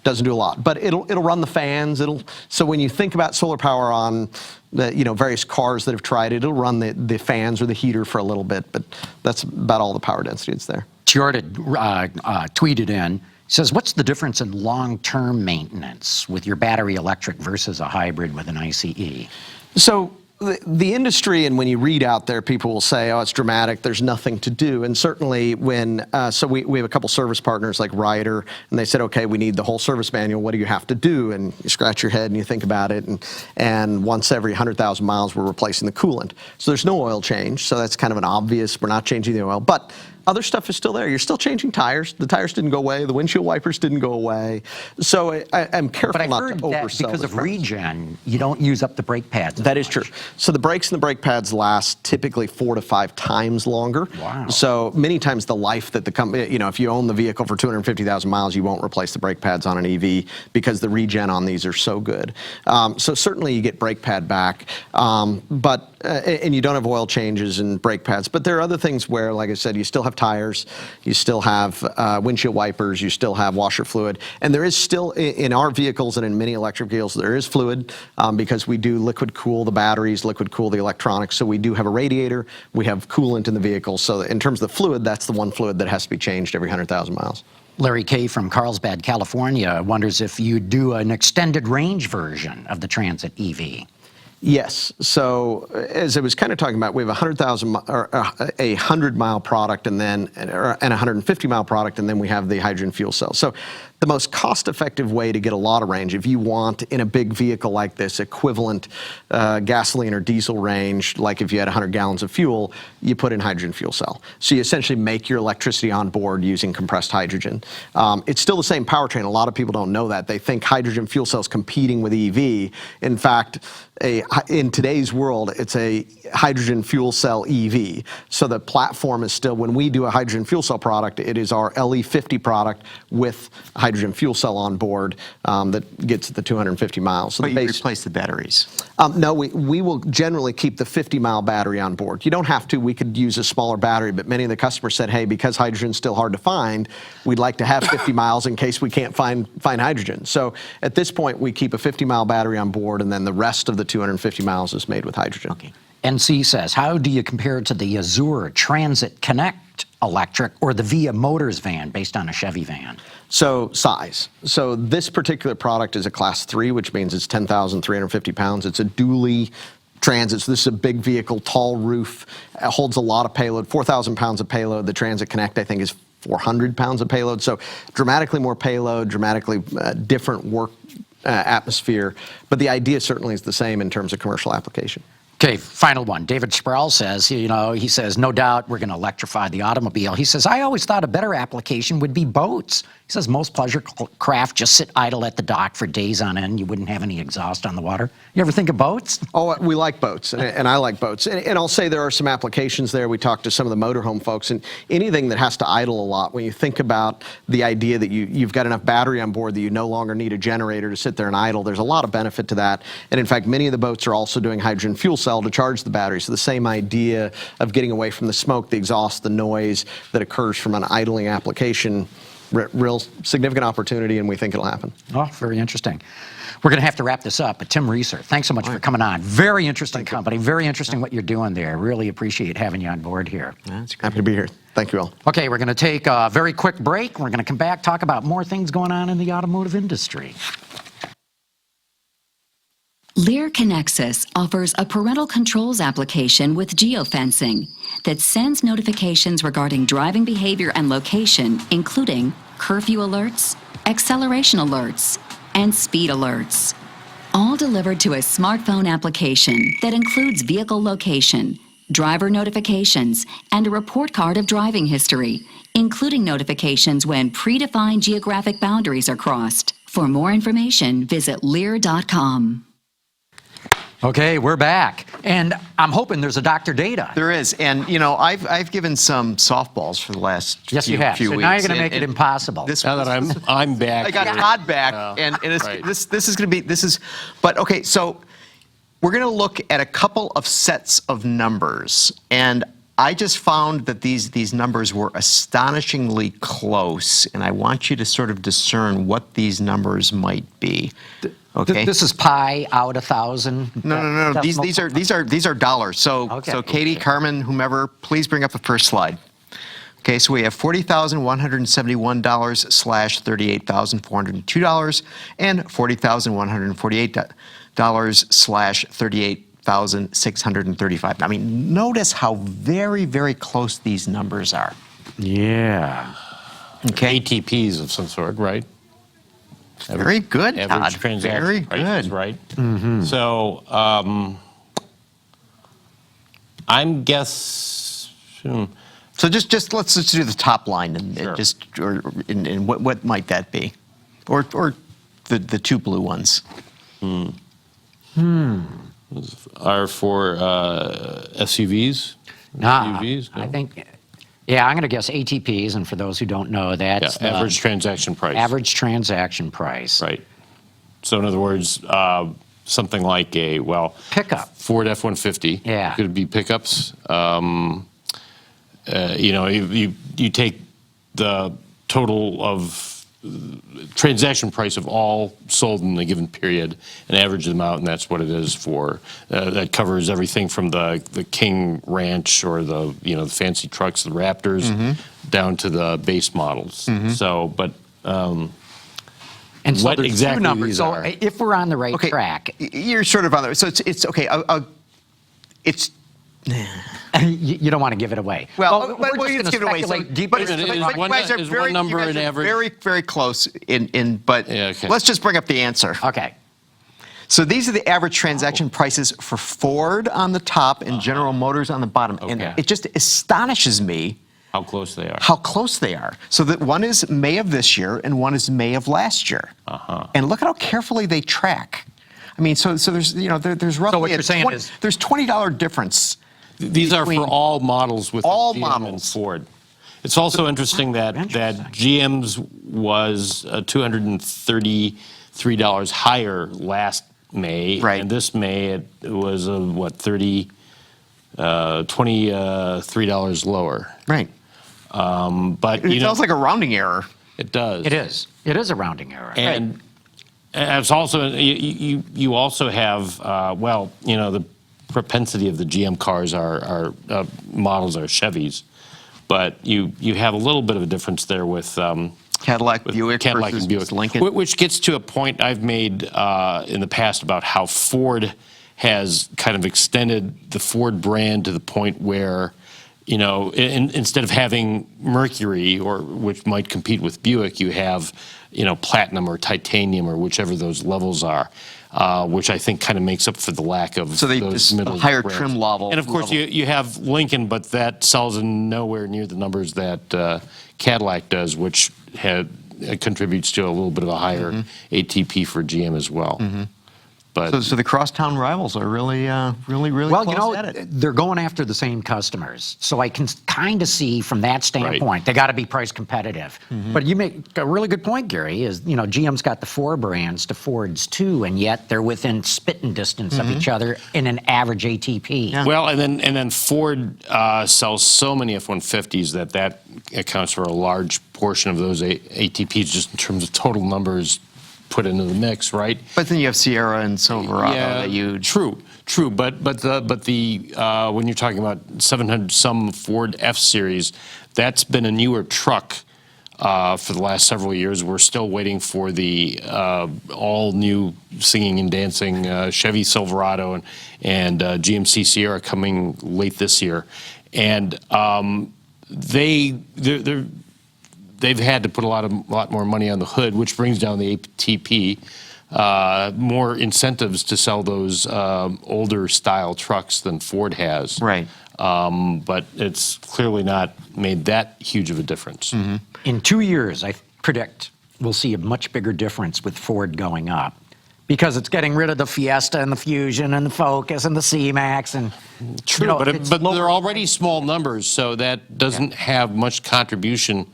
doesn't do a lot. But it'll run the fans. So when you think about solar power on the various cars that have tried it, it'll run the fans or the heater for a little bit, but that's about all the power density that's there. Jordan tweeted in, Says, what's the difference in long-term maintenance with your battery electric versus a hybrid with an ICE? So the industry, and when you read out there, people will say, oh, it's dramatic, there's nothing to do. And certainly when, so we have a couple service partners like Ryder, and they said, okay, we need the whole service manual, what do you have to do? And you scratch your head and you think about it, and once every 100,000 miles, we're replacing the coolant. So there's no oil change, so that's kind of an obvious, we're not changing the oil. But other stuff is still there. You're still changing tires. The tires didn't go away. The windshield wipers didn't go away. So I'm careful But I not heard to that oversell. because of regen, you don't use up the brake pads. That is true. So the brakes and the brake pads last typically 4 to 5 times longer. Wow. So many times the life that the company, you know, if you own the vehicle for 250,000 miles, you won't replace the brake pads on an EV because the regen on these are so good. So certainly you get brake pad back, but and you don't have oil changes and brake pads. But there are other things where, like I said, you still have tires, you still have windshield wipers, you still have washer fluid, and there is still in our vehicles and in many electric vehicles there is fluid because we do liquid cool the batteries, liquid cool the electronics. So we do have a radiator, we have coolant in the vehicle. So in terms of the fluid, that's the one fluid that has to be changed every 100,000 miles. Larry Kay from Carlsbad, California, wonders if you do an extended range version of the Transit EV. Yes. So as I was kind of talking about, we have a 100-mile product and then and a 150-mile product, and then we have the hydrogen fuel cell. So the most cost-effective way to get a lot of range, if you want in a big vehicle like this equivalent gasoline or diesel range, like if you had 100 gallons of fuel, you put in hydrogen fuel cell. So you essentially make your electricity on board using compressed hydrogen. It's still the same powertrain. A lot of people don't know that. They think hydrogen fuel cell is competing with EV. In fact, in today's world, it's a hydrogen fuel cell EV. So the platform is still, when we do a hydrogen fuel cell product, it is our LE50 product with hydrogen fuel cell on board that gets the 250 miles. So but you replace the batteries. No, we will generally keep the 50-mile battery on board. You don't have to. We could use a smaller battery, but many of the customers said, hey, because hydrogen's still hard to find, we'd like to have 50 miles in case we can't find hydrogen. So at this point, we keep a 50-mile battery on board, and then the rest of the 250 miles is made with hydrogen. Okay. NC says, how do you compare to the Azure Transit Connect electric or the Via Motors van based on a Chevy van? So size. So this particular product is a class 3, which means it's 10,350 pounds. It's a dually transit. So this is a big vehicle, tall roof, holds a lot of payload, 4,000 pounds of payload. The Transit Connect, I think, is 400 pounds of payload. So dramatically more payload, dramatically different work atmosphere. But the idea certainly is the same in terms of commercial application. Okay, final one. David Sproul says, he says, no doubt we're going to electrify the automobile. He says, I always thought a better application would be boats. He says, most pleasure craft just sit idle at the dock for days on end. You wouldn't have any exhaust on the water. You ever think of boats? Oh, we like boats, and I like boats. And I'll say there are some applications there. We talked to some of the motorhome folks, and anything that has to idle a lot, when you think about the idea that you've got enough battery on board that you no longer need a generator to sit there and idle, there's a lot of benefit to that. And in fact, many of the boats are also doing hydrogen fuel cell to charge the battery. So the same idea of getting away from the smoke, the exhaust, the noise that occurs from an idling application, real significant opportunity, and we think it'll happen. Oh, very interesting. We're going to have to wrap this up, but Tim Reeser, thanks so much for coming on. Very interesting company, very interesting what you're doing there. Really appreciate having you on board here. That's great. Happy to be here. Thank you all. Okay, we're going to take a very quick break. We're going to come back, talk about more things going on in the automotive industry. Lear Connexus offers a parental controls application with geofencing that sends notifications regarding driving behavior and location, including curfew alerts, acceleration alerts, and speed alerts. All delivered to a smartphone application that includes vehicle location, driver notifications, and a report card of driving history, including notifications when predefined geographic boundaries are crossed. For more information, visit Lear.com. Okay, we're back, and I'm hoping there's a Dr. Data. There is, and I've given some softballs for the last Yes, few, you have. few So weeks. now you're going to make and it impossible. This Now that I'm back. I got here. Todd back, and it's, right. this is going to be but okay. So we're going to look at a couple of sets of numbers, and I just found that these numbers were astonishingly close, and I want you to sort of discern what these numbers might be. Okay. This is pi out 1,000. No. These are dollars. So Okay. so Katie, Carmen, whomever, please bring up the first slide. Okay, so we have $40,171 slash $38,402 and $40,148 slash $38,635. I mean, notice how very, very close these numbers are. Yeah. Okay, ATPs of some sort, right? very good, Average Todd. transaction Very prices, good. right? So I'm guessing. So just let's just do the top line and Sure. and what might that be, or the two blue ones. Are for SUVs? Nah, UVs? No? I think, yeah, I'm going to guess ATPs, and for those who don't know, that's Yeah, average transaction price. average transaction price. Right. So in other words, something like a, Pickup. Ford F-150. Yeah. Could be pickups. You take the total of transaction price of all sold in a given period and average them out, and that's what it is for. That covers everything from the King Ranch or the fancy trucks, the Raptors, down to the base models. So, but And so what there's exactly two numbers. these So are. if we're on the right Okay, track, you're sort of on there. So it's okay. It's you don't want to give it away. well, we're but just let's give it gonna away. So, speculate deep but Wait a it's, minute, but is you one- guys are is very, one number you guys an are average? very, very close. But Yeah, okay. let's just bring up the answer. Okay. So these are the average transaction prices for Ford on the top and General Motors on the bottom, and Okay. it just astonishes me how close they are. how close they are. So that one is May of this year and one is May of last year. And look at how carefully they track. I mean, so there's there's roughly what you're saying is- there's $20 difference. These are between for all models with all GM models. and Ford. It's also interesting that GM's was $233 higher last May, Right. and this May it was $23 lower. Right. But It sounds like a rounding error. it does. It is. It is a rounding error. And it's also you also have the propensity of the GM cars are models are Chevys, but you have a little bit of a difference there with Cadillac, Buick Cadillac versus and Buick, Lincoln. which gets to a point I've made in the past about how Ford has kind of extended the Ford brand to the point where, instead of having Mercury, or which might compete with Buick, you have, platinum or titanium or whichever those levels are, which I think kind of makes up for the lack of So they those just middle higher brands. trim level. And of course, you have Lincoln, but that sells in nowhere near the numbers that Cadillac does, which contributes to a little bit of a higher ATP for GM as well. But So the crosstown rivals are really Well, close at it. they're going after the same customers. So I can kind of see from that standpoint, they got to be price competitive. But you make a really good point, Gary, is, GM's got the four brands to Ford's two, and yet they're within spitting distance of each other in an average ATP. Yeah. well, and then Ford sells so many F-150s that accounts for a large portion of those ATPs just in terms of total numbers put into the mix, right? But then you have Sierra and Silverado that you True. But the when you're talking about 700 some Ford F Series, that's been a newer truck for the last several years. We're still waiting for the all new singing and dancing Chevy Silverado and GMC Sierra coming late this year, and they've had to put a lot more money on the hood, which brings down the ATP. More incentives to sell those older style trucks than Ford has. Right. But it's clearly not made that huge of a difference. In 2 years, I predict we'll see a much bigger difference with Ford going up because it's getting rid of the Fiesta and the Fusion and the Focus and the C-Max and True, it's but lower- they're already small numbers, so that doesn't have much contribution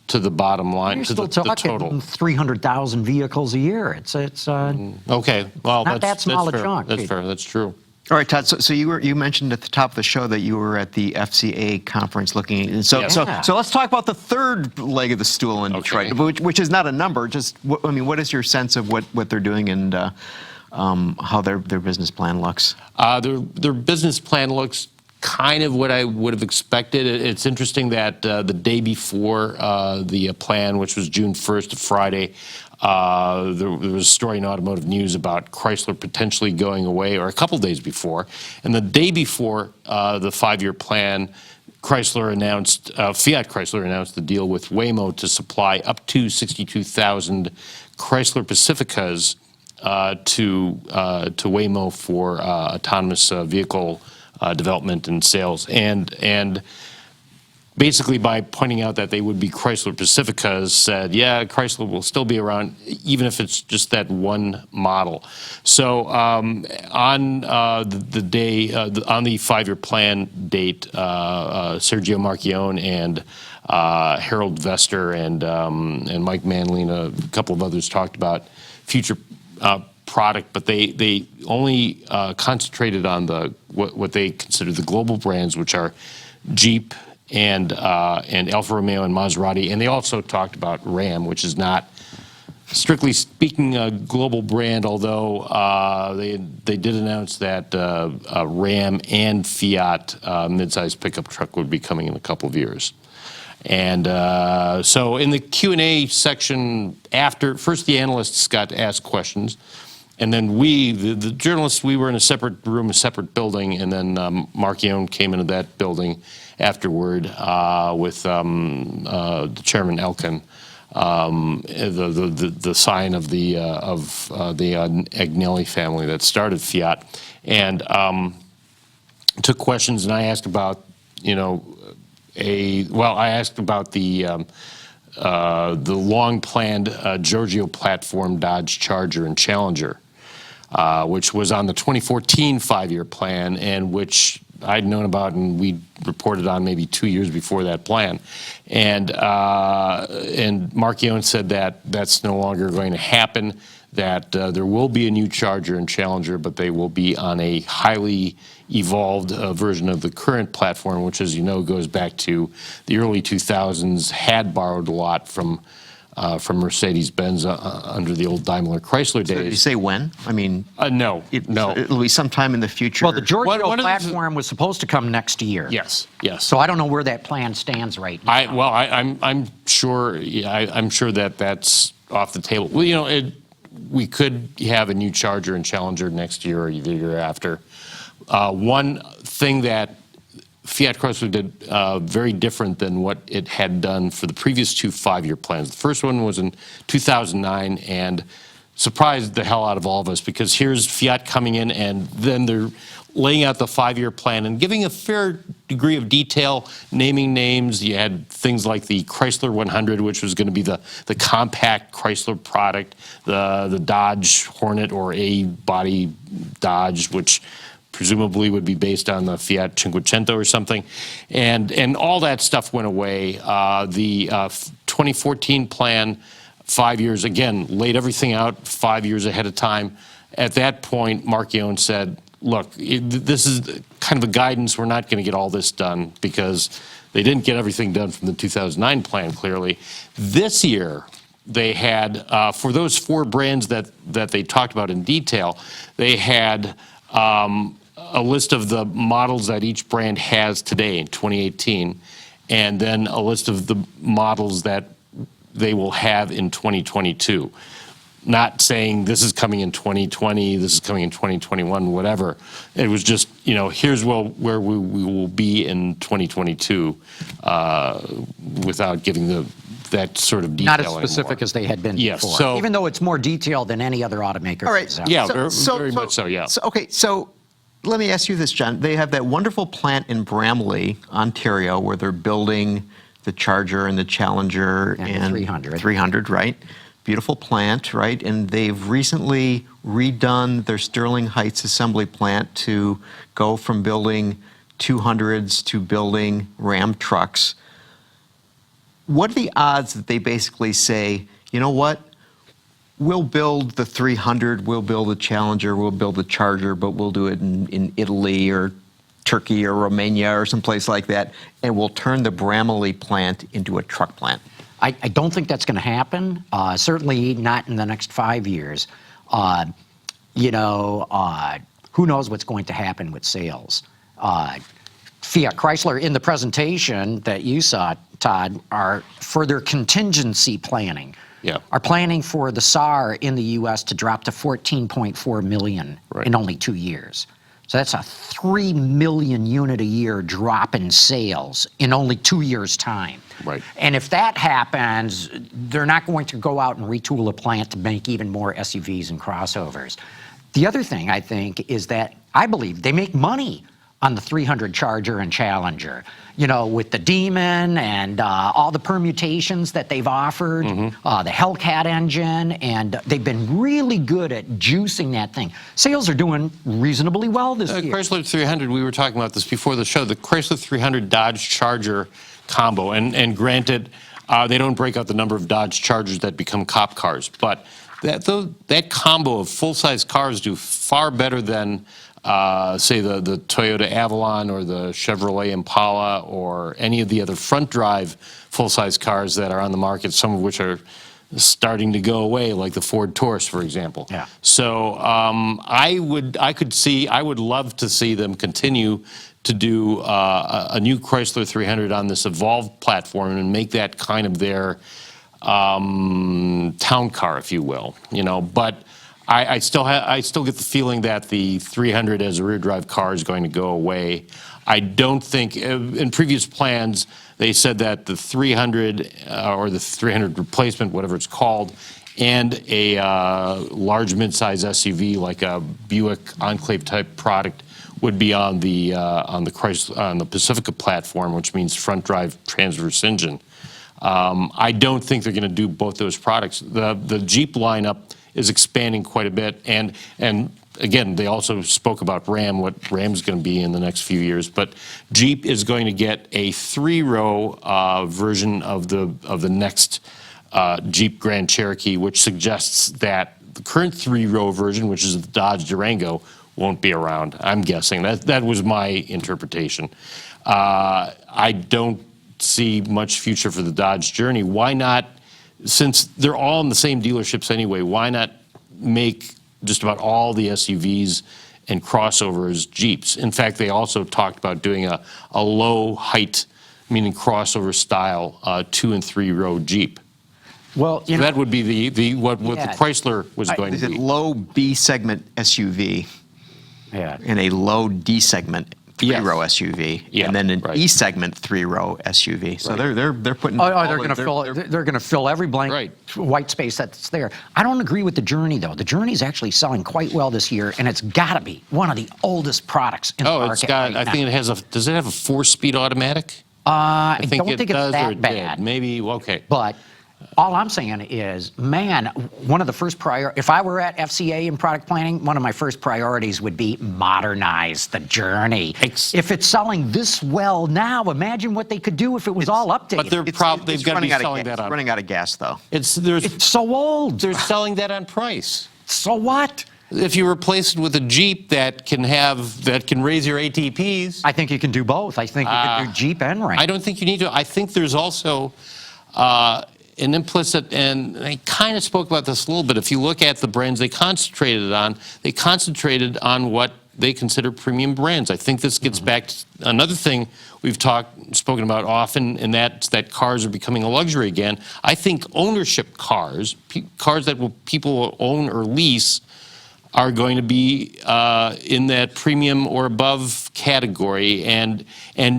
to the bottom line, You're to still the talking total. 300,000 vehicles a year. It's Okay, well, Not that small a fair. chunk. That's fair. That's true. All right, Todd. So you mentioned at the top of the show that you were at the FCA conference looking. And so Yes. so let's talk about the third leg of the stool in Okay. Detroit, which is not a number. Just what is your sense of what they're doing and how their business plan looks? Their business plan looks kind of what I would have expected. It's interesting that the day before the plan, which was June 1st, Friday, there was a story in Automotive News about Chrysler potentially going away, or a couple days before. And the day before the 5-year plan, Fiat Chrysler announced the deal with Waymo to supply up to 62,000 Chrysler Pacificas to Waymo for autonomous vehicle development and sales. And basically, by pointing out that they would be Chrysler Pacificas, said, yeah, Chrysler will still be around, even if it's just that one model. So on the day, on the 5-year plan date, Sergio Marchionne and Harold Vester and Mike Manley and a couple of others talked about future product, but they only concentrated on what they consider the global brands, which are Jeep and Alfa Romeo and Maserati, and they also talked about Ram, which is not, strictly speaking, a global brand, although they did announce that Ram and Fiat midsize pickup truck would be coming in a couple of years. And so in the Q&A section, first the analysts got to ask questions, and then the journalists, we were in a separate room, a separate building, and then Marchionne came into that building afterward with the chairman Elkin, the sign of the Agnelli family that started Fiat, and took questions, and I asked about, I asked about the long-planned Giorgio platform Dodge Charger and Challenger, which was on the 2014 5-year plan, and which I'd known about and we reported on maybe 2 years before that plan. And Marchionne said that that's no longer going to happen, that there will be a new Charger and Challenger, but they will be on a highly evolved version of the current platform, which, as you know, goes back to the early 2000s, had borrowed a lot from Mercedes-Benz under the old Daimler Chrysler days. So did you say when? I mean, no. It'll be sometime in the future. Well, the Giorgio One of the- platform was supposed to come next year. Yes. So I don't know where that plan stands right now. I'm sure. I'm sure that that's off the table. Well, we could have a new Charger and Challenger next year or the year after. One thing that Fiat Chrysler did very different than what it had done for the previous 2 5-year plans. The first one was in 2009 and surprised the hell out of all of us, because here's Fiat coming in and then they're laying out the 5-year plan and giving a fair degree of detail, naming names. You had things like the Chrysler 100, which was going to be the compact Chrysler product, the Dodge Hornet or A-body Dodge, which presumably would be based on the Fiat Cinquecento or something, and all that stuff went away. The 2014 plan, 5 years, again, laid everything out 5 years ahead of time. At that point, Marchionne said, look, this is kind of a guidance. We're not going to get all this done, because they didn't get everything done from the 2009 plan, clearly. This year, they had, for those 4 brands that they talked about in detail, they had a list of the models that each brand has today in 2018, and then a list of the models that they will have in 2022. Not saying this is coming in 2020, this is coming in 2021, whatever. It was just, here's where we will be in 2022, without giving that sort of detail Not as specific anymore. as they had been Yes, before. so- even though it's more detailed than any other automaker. All right. has out. Yeah, very much so, yeah. So let me ask you this, John. They have that wonderful plant in Bramley, Ontario, where they're building the Charger and the Challenger And the 300. 300, right? Beautiful plant, right? And they've recently redone their Sterling Heights assembly plant to go from building 200s to building Ram trucks. What are the odds that they basically say, you know what? We'll build the 300, we'll build the Challenger, we'll build the Charger, but we'll do it in Italy or Turkey or Romania or someplace like that, and we'll turn the Bramley plant into a truck plant? I don't think that's going to happen. Certainly not in the next 5 years. Who knows what's going to happen with sales? Fiat Chrysler in the presentation that you saw, Todd, are further contingency planning. Yeah. Are planning for the SAR in the U.S. to drop to 14.4 million in only 2 years. So that's a 3 million unit a year drop in sales in only 2 years' time. Right. And if that happens, they're not going to go out and retool a plant to make even more SUVs and crossovers. The other thing I think is that I believe they make money on the 300 Charger and Challenger, you know, with the Demon and all the permutations that they've offered, the Hellcat engine, and they've been really good at juicing that thing. Sales are doing reasonably well this year. Chrysler 300, we were talking about this before the show, the Chrysler 300 Dodge Charger combo, and granted, they don't break out the number of Dodge Chargers that become cop cars, but that combo of full-size cars do far better than say the Toyota Avalon or the Chevrolet Impala or any of the other front-drive full-size cars that are on the market, some of which are starting to go away, like the Ford Taurus, for example. Yeah. So I would love to see them continue to do a new Chrysler 300 on this evolved platform and make that kind of their town car, if you will. You know, but I still get the feeling that the 300 as a rear drive car is going to go away. I don't think in previous plans they said that the 300 or the 300 replacement, whatever it's called, and a large midsize SUV like a Buick Enclave type product would be on the Pacifica platform, which means front drive transverse engine. I don't think they're going to do both those products. The Jeep lineup is expanding quite a bit, and again, they also spoke about Ram, what Ram's going to be in the next few years. But Jeep is going to get a 3-row version of the next Jeep Grand Cherokee, which suggests that the current 3-row version, which is the Dodge Durango, won't be around. I'm guessing that was my interpretation. I don't see much future for the Dodge Journey. Why not? Since they're all in the same dealerships anyway, why not make just about all the SUVs and crossovers Jeeps? In fact, they also talked about doing a low height, meaning crossover style, 2- and 3-row Jeep. Well, So that would be what the Chrysler was going Is to it be. low B segment SUV yeah. and a low D segment 3-row SUV, Yeah, and then an right. E segment 3-row SUV. So Right. they're putting. Oh, all they're of- going to fill every blank Right. white space that's there. I don't agree with the Journey though. The Journey is actually selling quite well this year, and it's got to be one of the oldest products in the Oh, market. it's got. right I think now. it has a. Does it have a 4-speed automatic? I don't it think it's does, or that it bad. did. Maybe. Okay. But all I'm saying is, man, one of the first if I were at FCA in product planning, one of my first priorities would be modernize the Journey. If it's selling this well now, imagine what they could do if it was all updated. But they've got to be running out of selling gas. that on. Running out of gas though. it's so old. They're selling that on price. So what? If you replace it with a Jeep that can raise your ATPs, I think you can do both. I think you can do Jeep and Ram. I don't think you need to. I think there's also an implicit, and I kind of spoke about this a little bit. If you look at the brands they concentrated on what they consider premium brands. I think this gets back to another thing we've spoken about often, and that's that cars are becoming a luxury again. I think ownership cars, cars that people will own or lease, are going to be in that premium or above category. And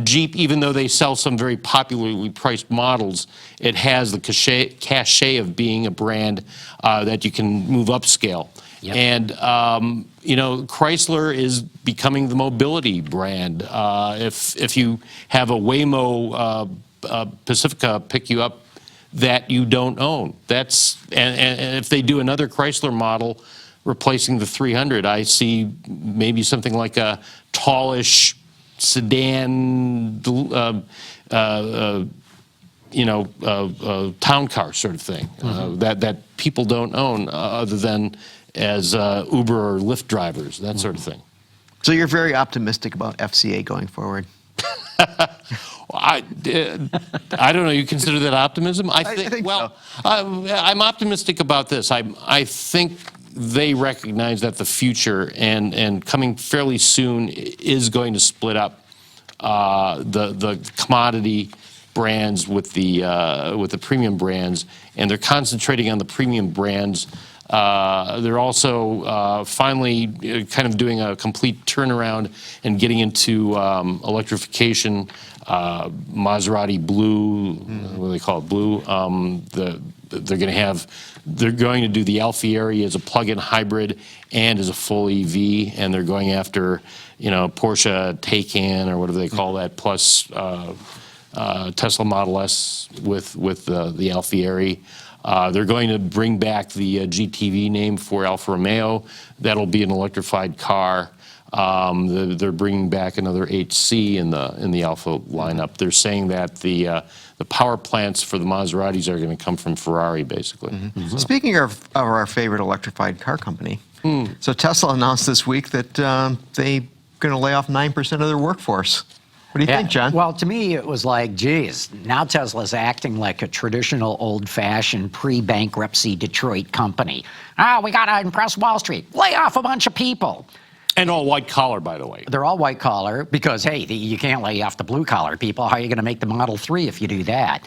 Jeep, even though they sell some very popularly priced models, it has the cachet of being a brand that you can move upscale. Yep. And, Chrysler is becoming the mobility brand. If you have a Waymo Pacifica pick you up that you don't own, and if they do another Chrysler model replacing the 300, I see maybe something like a tallish sedan, town car sort of thing that people don't own other than as Uber or Lyft drivers, that sort of thing. So you're very optimistic about FCA going forward. I don't know. You consider that optimism? I think so. I'm optimistic about this. I think they recognize that the future and coming fairly soon is going to split up the commodity brands with the premium brands, and they're concentrating on the premium brands. They're also finally kind of doing a complete turnaround and getting into electrification. Maserati Blue, what do they call it? Blue. They're going to do the Alfieri as a plug-in hybrid and as a full EV, and they're going after, Porsche Taycan or whatever they call that, plus Tesla Model S with the Alfieri. They're going to bring back the GTV name for Alfa Romeo. That'll be an electrified car. They're bringing back another HC in the Alfa lineup. They're saying that the power plants for the Maseratis are going to come from Ferrari, basically. Speaking of our favorite electrified car company, so Tesla announced this week that they're going to lay off 9% of their workforce. What do you think, John? Well, to me, it was like, geez, now Tesla's acting like a traditional, old-fashioned, pre-bankruptcy Detroit company. We got to impress Wall Street. Lay off a bunch of people. And all white collar, by the way. They're all white collar because, hey, you can't lay off the blue collar people. How are you going to make the Model 3 if you do that?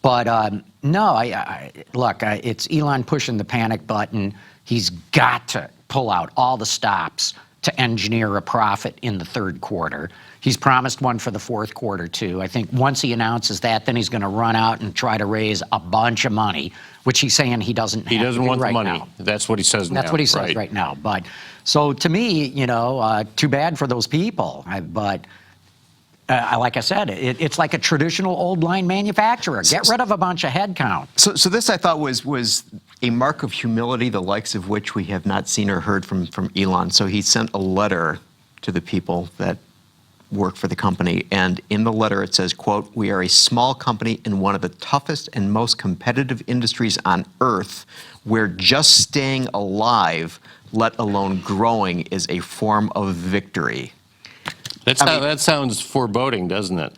But no, look, it's Elon pushing the panic button. He's got to pull out all the stops to engineer a profit in the third quarter. He's promised one for the fourth quarter, too. I think once he announces that, then he's going to run out and try to raise a bunch of money, which he's saying he doesn't have to do right now. He doesn't want the money. That's what he says now. That's what he says right now. But so to me, too bad for those people. But like I said, it's like a traditional old line manufacturer. Get rid of a bunch of headcount. So this, I thought, was a mark of humility, the likes of which we have not seen or heard from Elon. So he sent a letter to the people that work for the company, and in the letter it says, quote, "We are a small company in one of the toughest and most competitive industries on earth, where just staying alive, let alone growing, is a form of victory." That sounds foreboding, doesn't it?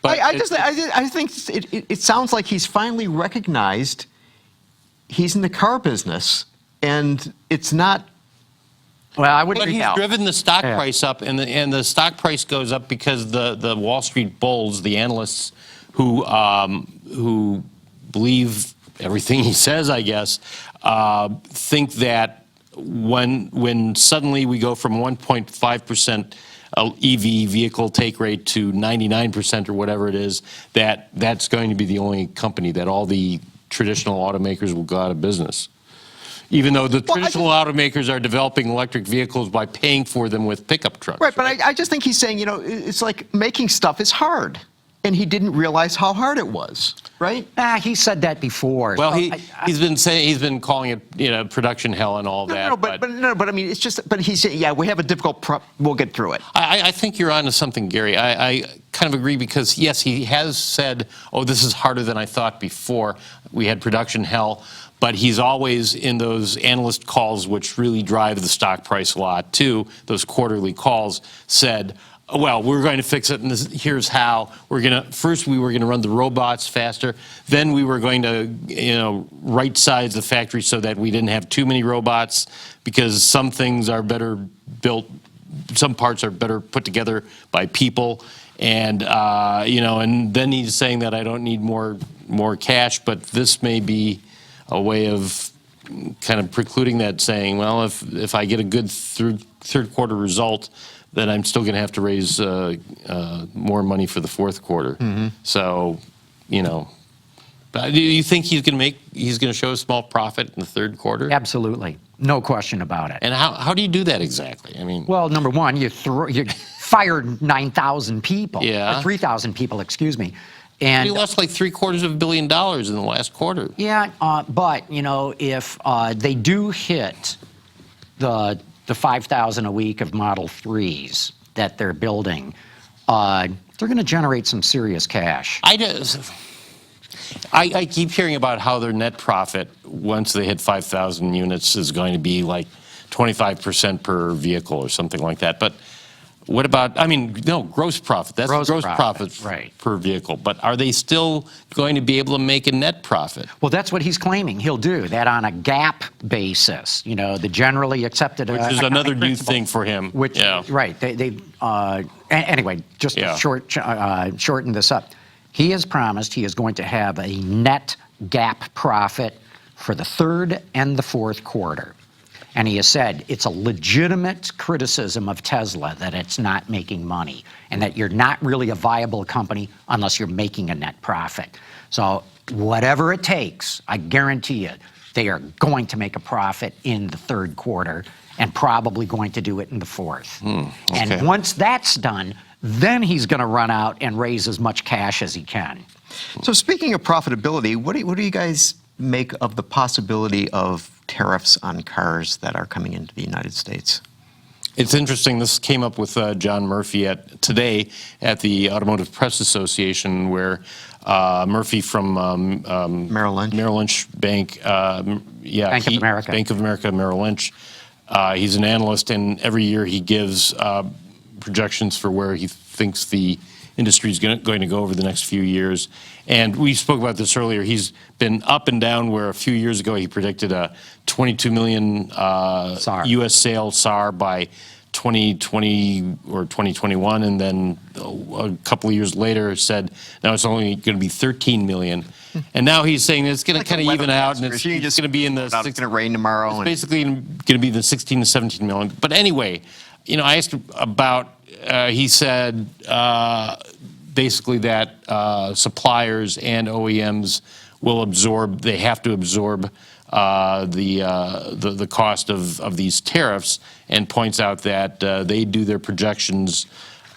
I think it sounds like he's finally recognized he's in the car business, and it's not. Well, I wouldn't. But he's driven the stock price up, and the stock price goes up because the Wall Street bulls, the analysts who believe everything he says, I guess, think that when suddenly we go from 1.5% EV vehicle take rate to 99% or whatever it is, that's going to be the only company that all the traditional automakers will go out of business. Even though the traditional automakers are developing electric vehicles by paying for them with pickup trucks. Right, but I just think he's saying, it's like making stuff is hard. And he didn't realize how hard it was, right? He said that before. Well, he's been calling it, production hell and all that. But I mean, it's just. But he's saying, we have a difficult. We'll get through it. I think you're onto something, Gary. I kind of agree because yes, he has said, "Oh, this is harder than I thought before. We had production hell." But he's always in those analyst calls, which really drive the stock price a lot too. Those quarterly calls said, well, we're going to fix it, and here's how. First we were going to run the robots faster. Then we were going to, right-size the factory so that we didn't have too many robots because some things are better built, some parts are better put together by people. And, and then he's saying that I don't need more cash, but this may be a way of kind of precluding that, saying, well, if I get a good third quarter result, then I'm still going to have to raise more money for the fourth quarter. Mm-hmm. So, but do you think he's going to show a small profit in the third quarter? Absolutely, no question about it. And how do you do that exactly? I mean, well, number one, you fired 9,000 people, or 3,000 people, excuse me. And he lost like $750 million in the last quarter. Yeah, but if they do hit the 5,000 a week of Model 3s that they're building, they're going to generate some serious cash. I keep hearing about how their net profit once they hit 5,000 units is going to be like 25% per vehicle or something like that. But What about, I mean, no, gross profit. That's Gross gross profit, profit right. per vehicle. But are they still going to be able to make a net profit? Well, that's what he's claiming he'll do, that on a GAAP basis, the generally accepted Which is economic another new principle, thing for him. Which, Yeah. right, anyway, just Yeah. to shorten this up. He has promised he is going to have a net GAAP profit for the third and the fourth quarter. And he has said it's a legitimate criticism of Tesla that it's not making money and that you're not really a viable company unless you're making a net profit. So whatever it takes, I guarantee you, they are going to make a profit in the third quarter and probably going to do it in the fourth. Okay. And once that's done, then he's going to run out and raise as much cash as he can. So speaking of profitability, what do you guys make of the possibility of tariffs on cars that are coming into the United States? It's interesting. This came up with John Murphy today at the Automotive Press Association, where Murphy from Merrill Lynch Bank, Bank of America. Bank of America, Merrill Lynch. He's an analyst, and every year he gives projections for where he thinks the industry is going to go over the next few years. And we spoke about this earlier. He's been up and down, where a few years ago he predicted a 22 million SAAR. U.S. sales SAAR by 2020 or 2021, and then a couple of years later said now it's only going to be 13 million. And now he's saying it's going to kind of even out, and it's going to be in the It's going to rain tomorrow. it's basically going to be the 16 to 17 million. But anyway, I asked him about, he said basically that suppliers and OEMs will absorb, they have to absorb the cost of these tariffs, and points out that they do their projections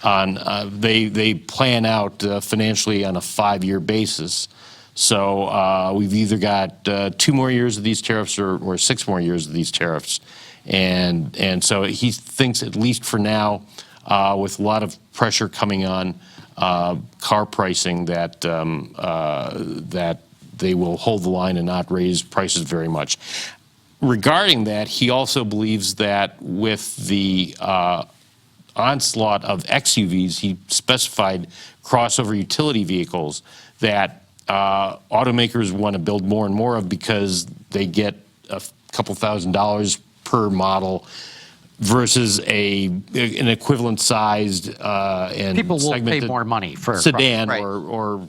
on, they plan out financially on a 5-year basis. So we've either got 2 more years of these tariffs or 6 more years of these tariffs. And so he thinks, at least for now, with a lot of pressure coming on car pricing, that that they will hold the line and not raise prices very much. Regarding that, he also believes that with the onslaught of XUVs, he specified crossover utility vehicles that automakers want to build more and more of, because they get a couple $1,000s per model versus an equivalent sized and People will pay segmented more money for sedan, Right.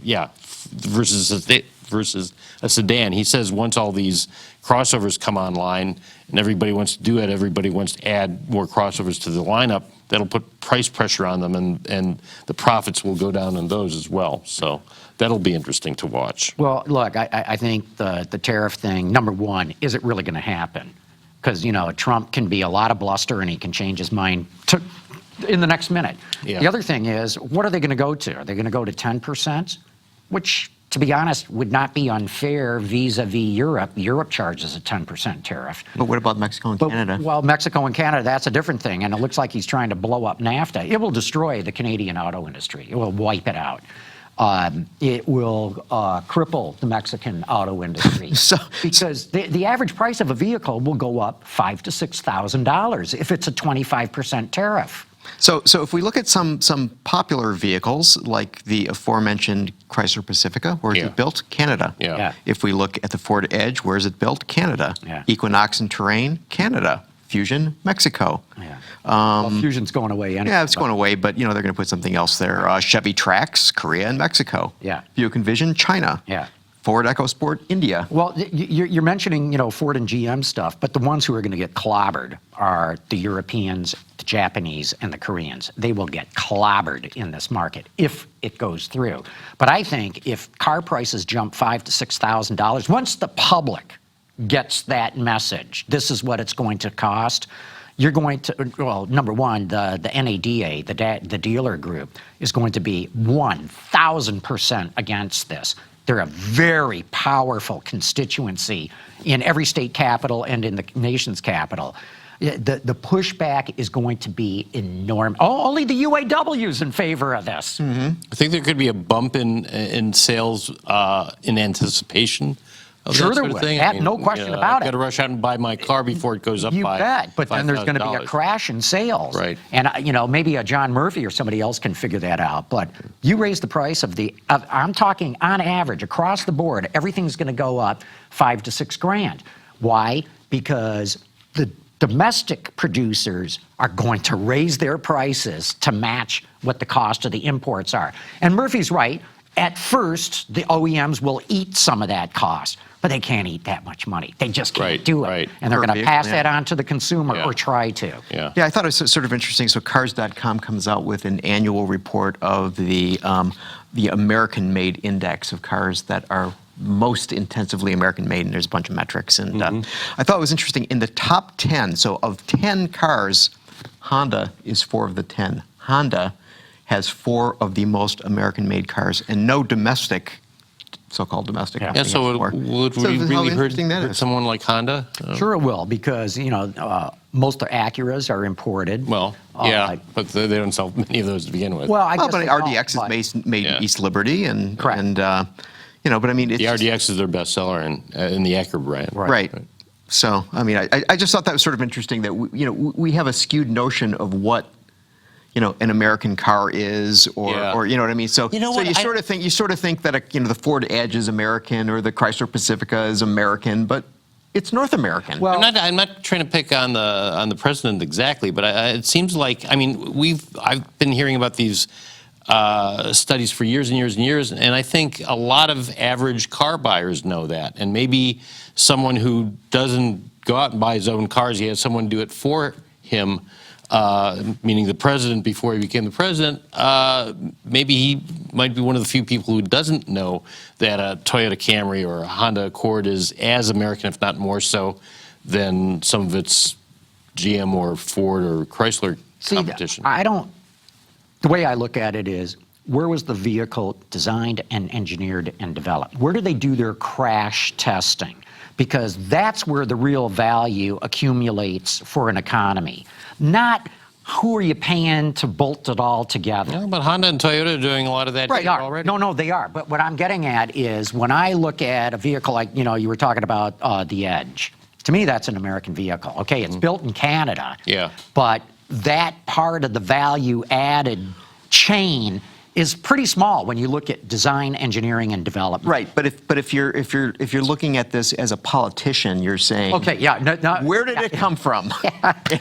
versus a sedan. He says once all these crossovers come online and everybody wants to do it, everybody wants to add more crossovers to the lineup, that'll put price pressure on them, and the profits will go down on those as well. So that'll be interesting to watch. Well, look, I think the tariff thing, number one, is it really going to happen? Because, Trump can be a lot of bluster and he can change his mind in the next minute. Yeah. The other thing is, what are they going to go to? Are they going to go to 10%? Which, to be honest, would not be unfair vis-a-vis Europe. Europe charges a 10% tariff. But what about Mexico and Canada? Well, Mexico and Canada, that's a different thing. And it looks like he's trying to blow up NAFTA. It will destroy the Canadian auto industry. It will wipe it out. It will cripple the Mexican auto industry. Because the average price of a vehicle will go up $5,000 to $6,000 if it's a 25% tariff. So if we look at some popular vehicles, like the aforementioned Chrysler Pacifica, where is Yeah. it built? Canada. Yeah. Yeah. If we look at the Ford Edge, where is it built? Canada. Yeah. Equinox and Terrain, Canada. Fusion, Mexico. Yeah. Well, Fusion's going away anyway. Yeah, it's going away, but they're going to put something else there. Chevy Trax, Korea and Mexico. Yeah. Buick Envision, China. Yeah. Ford EcoSport, India. Well, you're mentioning, Ford and GM stuff, but the ones who are going to get clobbered are the Europeans, the Japanese, and the Koreans. They will get clobbered in this market if it goes through. But I think if car prices jump $5,000 to $6,000, once the public gets that message, this is what it's going to cost, you're going to, well, number one, the NADA, the dealer group, is going to be 1,000% against this. They're a very powerful constituency in every state capital and in the nation's capital. The pushback is going to be enormous. Only the UAW's in favor of this. I think there could be a bump in sales in anticipation of Sure that there sort of would. thing? No question about I've it. got to rush out and buy my car before it goes up You by bet, but then there's going to be a $5,000. crash in sales. Right. And, maybe a John Murphy or somebody else can figure that out. But you raise the price of I'm talking on average, across the board, everything's going to go up $5,000 to $6,000. Why? Because the domestic producers are going to raise their prices to match what the cost of the imports are. And Murphy's right. At first, the OEMs will eat some of that cost, but they can't eat that much money. They just can't do it. Right. And they're Per going to vehicle, pass yeah. that on to the consumer Yeah. or try to. Yeah. Yeah, I thought it was sort of interesting. So Cars.com comes out with an annual report of the American-made index of cars that are most intensively American-made, and there's a bunch of metrics. And I thought it was interesting. In the top 10, so of 10 cars, Honda is 4 of the 10. Honda has 4 of the most American-made cars, and no domestic, so-called domestic. Yeah. Yeah, company so has 4. would So we how really hurt interesting that is. someone like Honda? Sure it will, because, most of Acuras are imported. Well, yeah, but they don't sell many of those to begin with. Well, I Well, guess but they RDX don't, is made Yeah. in East Liberty, and Correct. but I mean, it's the RDX is their best seller in the Acura brand. right. So, I mean, I just thought that was sort of interesting that we have a skewed notion of what an American car is, or you know what I mean. So, You know so what, you sort of think that the Ford Edge is American or the Chrysler Pacifica is American, but it's North American. Well, I'm not trying to pick on the president exactly, but it seems like I've been hearing about these studies for years and years and years, and I think a lot of average car buyers know that, and maybe someone who doesn't go out and buy his own cars, he has someone do it for him. Meaning the president before he became the president, maybe he might be one of the few people who doesn't know that a Toyota Camry or a Honda Accord is as American, if not more so, than some of its GM or Ford or Chrysler competition. The way I look at it is, where was the vehicle designed and engineered and developed? Where do they do their crash testing? Because that's where the real value accumulates for an economy. Not who are you paying to bolt it all together. Yeah, but Honda and Toyota are doing a lot of that Right, already. No, they are. But what I'm getting at is, when I look at a vehicle like, you were talking about the Edge. To me, that's an American vehicle. Okay, it's built in Canada. Yeah. But that part of the value added chain is pretty small when you look at design, engineering, and development. right, but if you're looking at this as a politician, you're saying, Okay, yeah. No, where did it come from?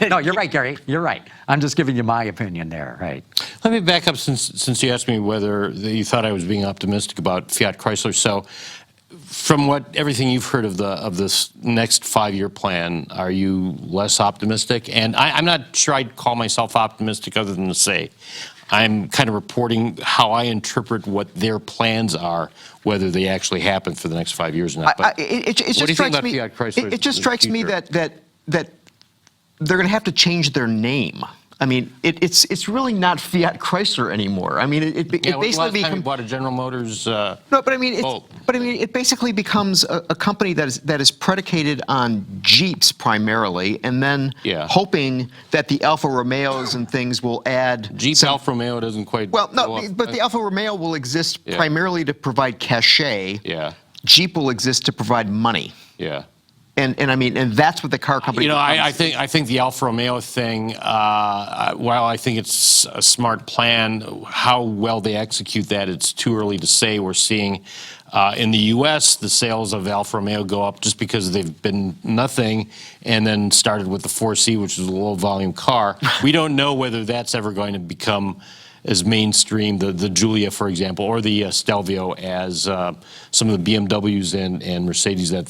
no, you're right, Gary. You're right. I'm just giving you my opinion there, right? Let me back up since you asked me whether you thought I was being optimistic about Fiat Chrysler. So, from everything you've heard of this next 5-year plan, are you less optimistic? And I'm not sure I'd call myself optimistic, other than to say I'm kind of reporting how I interpret what their plans are, whether they actually happen for the next 5 years or not. But It what do you just think strikes about me. Fiat Chrysler? It just in the strikes me future? that they're going to have to change their name. I mean, it's really not Fiat Chrysler anymore. I mean, it Yeah, when's the basically last time you becomes. bought a General Motors? No, but I mean, Bolt? it basically becomes a company that is predicated on Jeeps primarily, and then Yeah. hoping that the Alfa Romeos and things will add. Jeep Alfa Romeo doesn't quite. Well, go no, up. but the Alfa Romeo will exist Yeah. primarily to provide cachet. Yeah, Jeep will exist to provide money. yeah. And I mean, and that's what the car company. I becomes. think the Alfa Romeo thing, while I think it's a smart plan, how well they execute that, it's too early to say. We're seeing in the U.S. the sales of Alfa Romeo go up just because they've been nothing, and then started with the 4C, which is a low volume car. We don't know whether that's ever going to become as mainstream, the Giulia, for example, or the Stelvio, as some of the BMWs and Mercedes that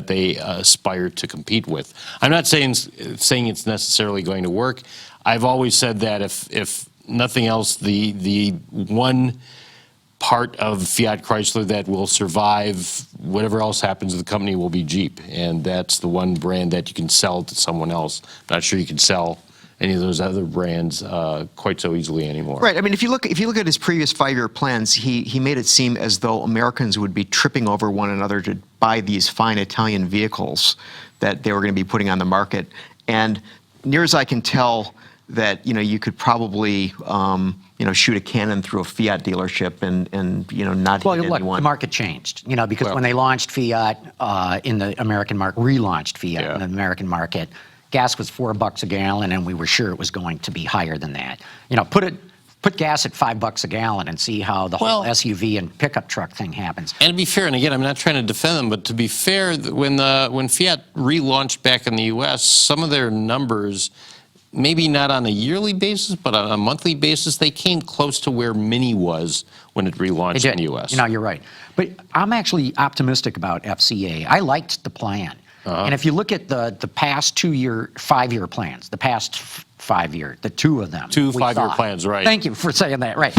they aspire to compete with. I'm not saying it's necessarily going to work. I've always said that if nothing else, the one part of Fiat Chrysler that will survive whatever else happens to the company will be Jeep, and that's the one brand that you can sell to someone else. Not sure you can sell any of those other brands quite so easily anymore. Right. I mean, if you look at his previous 5-year plans, he made it seem as though Americans would be tripping over one another to buy these fine Italian vehicles that they were going to be putting on the market. And near as I can tell, that you could probably shoot a cannon through a Fiat dealership and not Well, hit look, anyone. the market changed, because when they launched Fiat in the American market, relaunched Fiat in the American market, gas was $4 a gallon, and we were sure it was going to be higher than that. Put gas at $5 a gallon and see how the whole SUV and pickup truck thing happens. And to be fair, and again, I'm not trying to defend them, but to be fair, when Fiat relaunched back in the U.S., some of their numbers, maybe not on a yearly basis, but on a monthly basis, they came close to where Mini was when it relaunched in the U.S. You're right. But I'm actually optimistic about FCA. I liked the plan. And if you look at the past 5-year plans, the past 5 year, the two of them. 2 5-year plans, right. Thank you for saying that, right.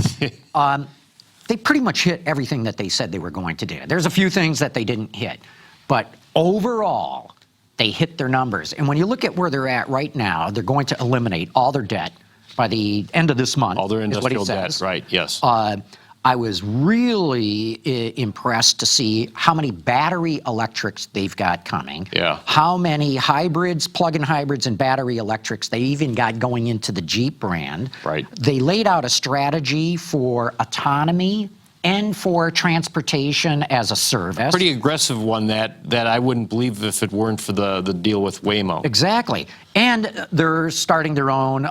They pretty much hit everything that they said they were going to do. There's a few things that they didn't hit. But overall, they hit their numbers. And when you look at where they're at right now, they're going to eliminate all their debt by the end of this month. All their is what he industrial debt, says. right, yes. I was really impressed to see how many battery electrics they've got coming. Yeah. How many hybrids, plug-in hybrids, and battery electrics they even got going into the Jeep brand. Right. They laid out a strategy for autonomy and for transportation as a service. Pretty aggressive one that I wouldn't believe if it weren't for the deal with Waymo. Exactly. And they're starting their own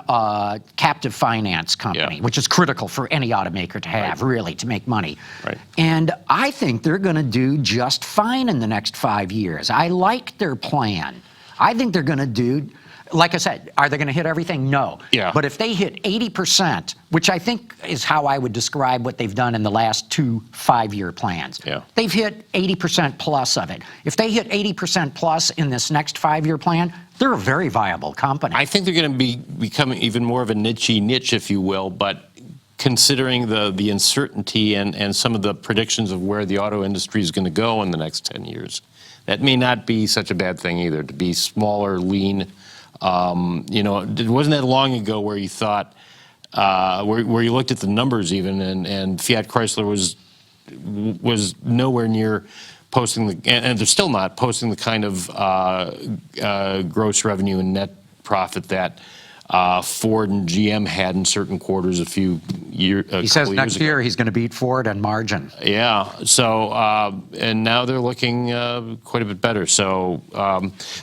captive finance company, which is critical for any automaker to have, really, to make money. Right. And I think they're going to do just fine in the next 5 years. I like their plan. I think they're going to do, like I said, are they going to hit everything? No. Yeah. But if they hit 80%, which I think is how I would describe what they've done in the last 2 5-year plans. Yeah. They've hit 80% plus of it. If they hit 80% plus in this next 5-year plan, they're a very viable company. I think they're going to be becoming even more of a niche, if you will, but considering the uncertainty and some of the predictions of where the auto industry is going to go in the next 10 years, that may not be such a bad thing either, to be smaller, lean. It wasn't that long ago where you thought, where you looked at the numbers even, and Fiat Chrysler was nowhere near posting and they're still not posting the kind of gross revenue and net profit that Ford and GM had in certain quarters a few years ago. He says next year he's going to beat Ford on margin. Yeah. So and now they're looking quite a bit better. So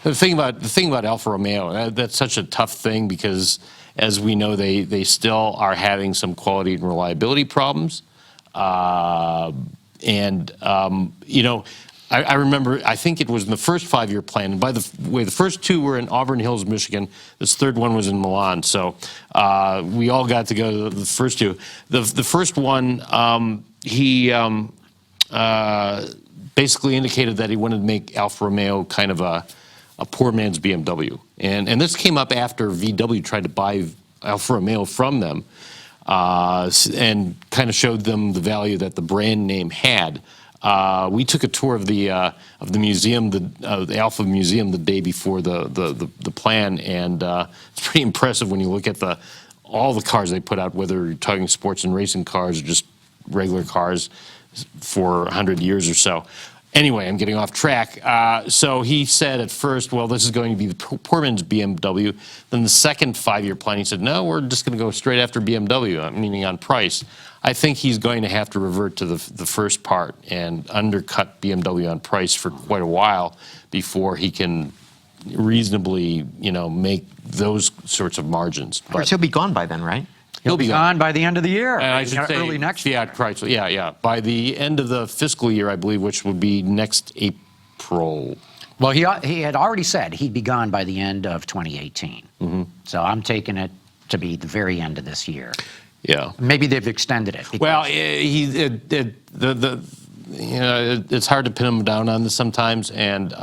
the thing about Alfa Romeo, that's such a tough thing because, as we know, they still are having some quality and reliability problems. I remember, I think it was in the first 5-year plan, and by the way, the first 2 were in Auburn Hills, Michigan. This third one was in Milan. So we all got to go to the first 2. The first one, he basically indicated that he wanted to make Alfa Romeo kind of a poor man's BMW. And this came up after VW tried to buy Alfa Romeo from them and kind of showed them the value that the brand name had. We took a tour of the museum, the Alfa Museum, the day before the plan, and it's pretty impressive when you look at all the cars they put out, whether you're talking sports and racing cars or just regular cars for 100 years or so. Anyway, I'm getting off track. So he said at first, well, this is going to be the poor man's BMW. Then the second 5-year plan, he said, no, we're just going to go straight after BMW, meaning on price. I think he's going to have to revert to the first part and undercut BMW on price for quite a while before he can reasonably, make those sorts of margins. Of course, he'll be gone by then, right? He'll be gone by the end of the year. And I should say early next year. Fiat Chrysler, yeah. By the end of the fiscal year, I believe, which would be next April. Well, he had already said he'd be gone by the end of 2018. Mm-hmm. So I'm taking it to be the very end of this year. Yeah. Maybe they've extended it. Well, it's hard to pin him down on this sometimes, and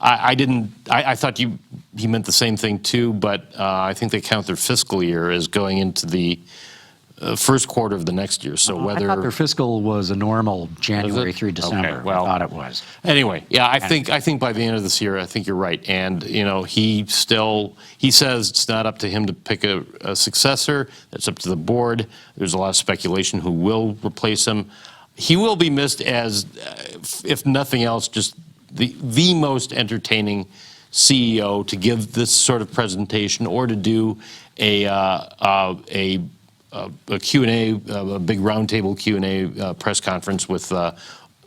I thought he meant the same thing too, but I think they count their fiscal year as going into the first quarter of the next year. So whether I thought their fiscal was a normal January through December. Okay, well, I thought it was. Anyway, yeah, I think by the end of this year, I think you're right. And he says it's not up to him to pick a successor. That's up to the board. There's a lot of speculation who will replace him. He will be missed as, if nothing else, just the most entertaining CEO to give this sort of presentation or to do a Q&A, a big roundtable Q&A press conference with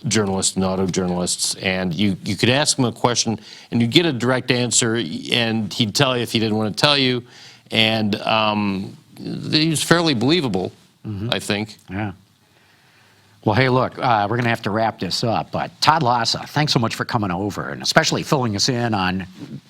journalists and auto journalists, and you could ask him a question and you'd get a direct answer, and he'd tell you if he didn't want to tell you, and he was fairly believable, I think. Yeah. Well, hey, look, we're going to have to wrap this up, but Todd Lassa, thanks so much for coming over, and especially filling us in on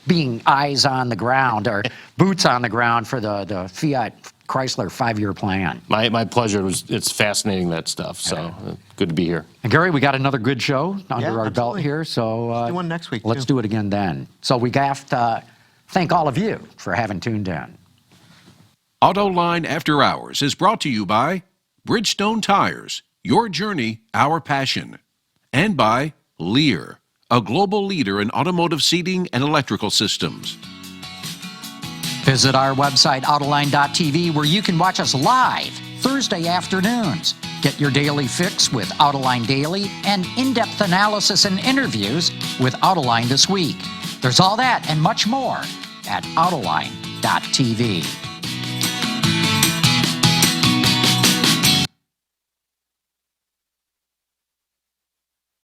being eyes on the ground or boots on the ground for the Fiat Chrysler 5-year plan. My pleasure. It's fascinating, that stuff, so good to be here. And Gary, we got another good show under our belt absolutely. here, so Let's do one next week, let's too. do it again then. So we have to thank all of you for having tuned in. Autoline After Hours is brought to you by Bridgestone Tires, your journey, our passion, and by Lear, a global leader in automotive seating and electrical systems. Visit our website, Autoline.tv, where you can watch us live Thursday afternoons. Get your daily fix with Autoline Daily and in-depth analysis and interviews with Autoline This Week. There's all that and much more at Autoline.tv.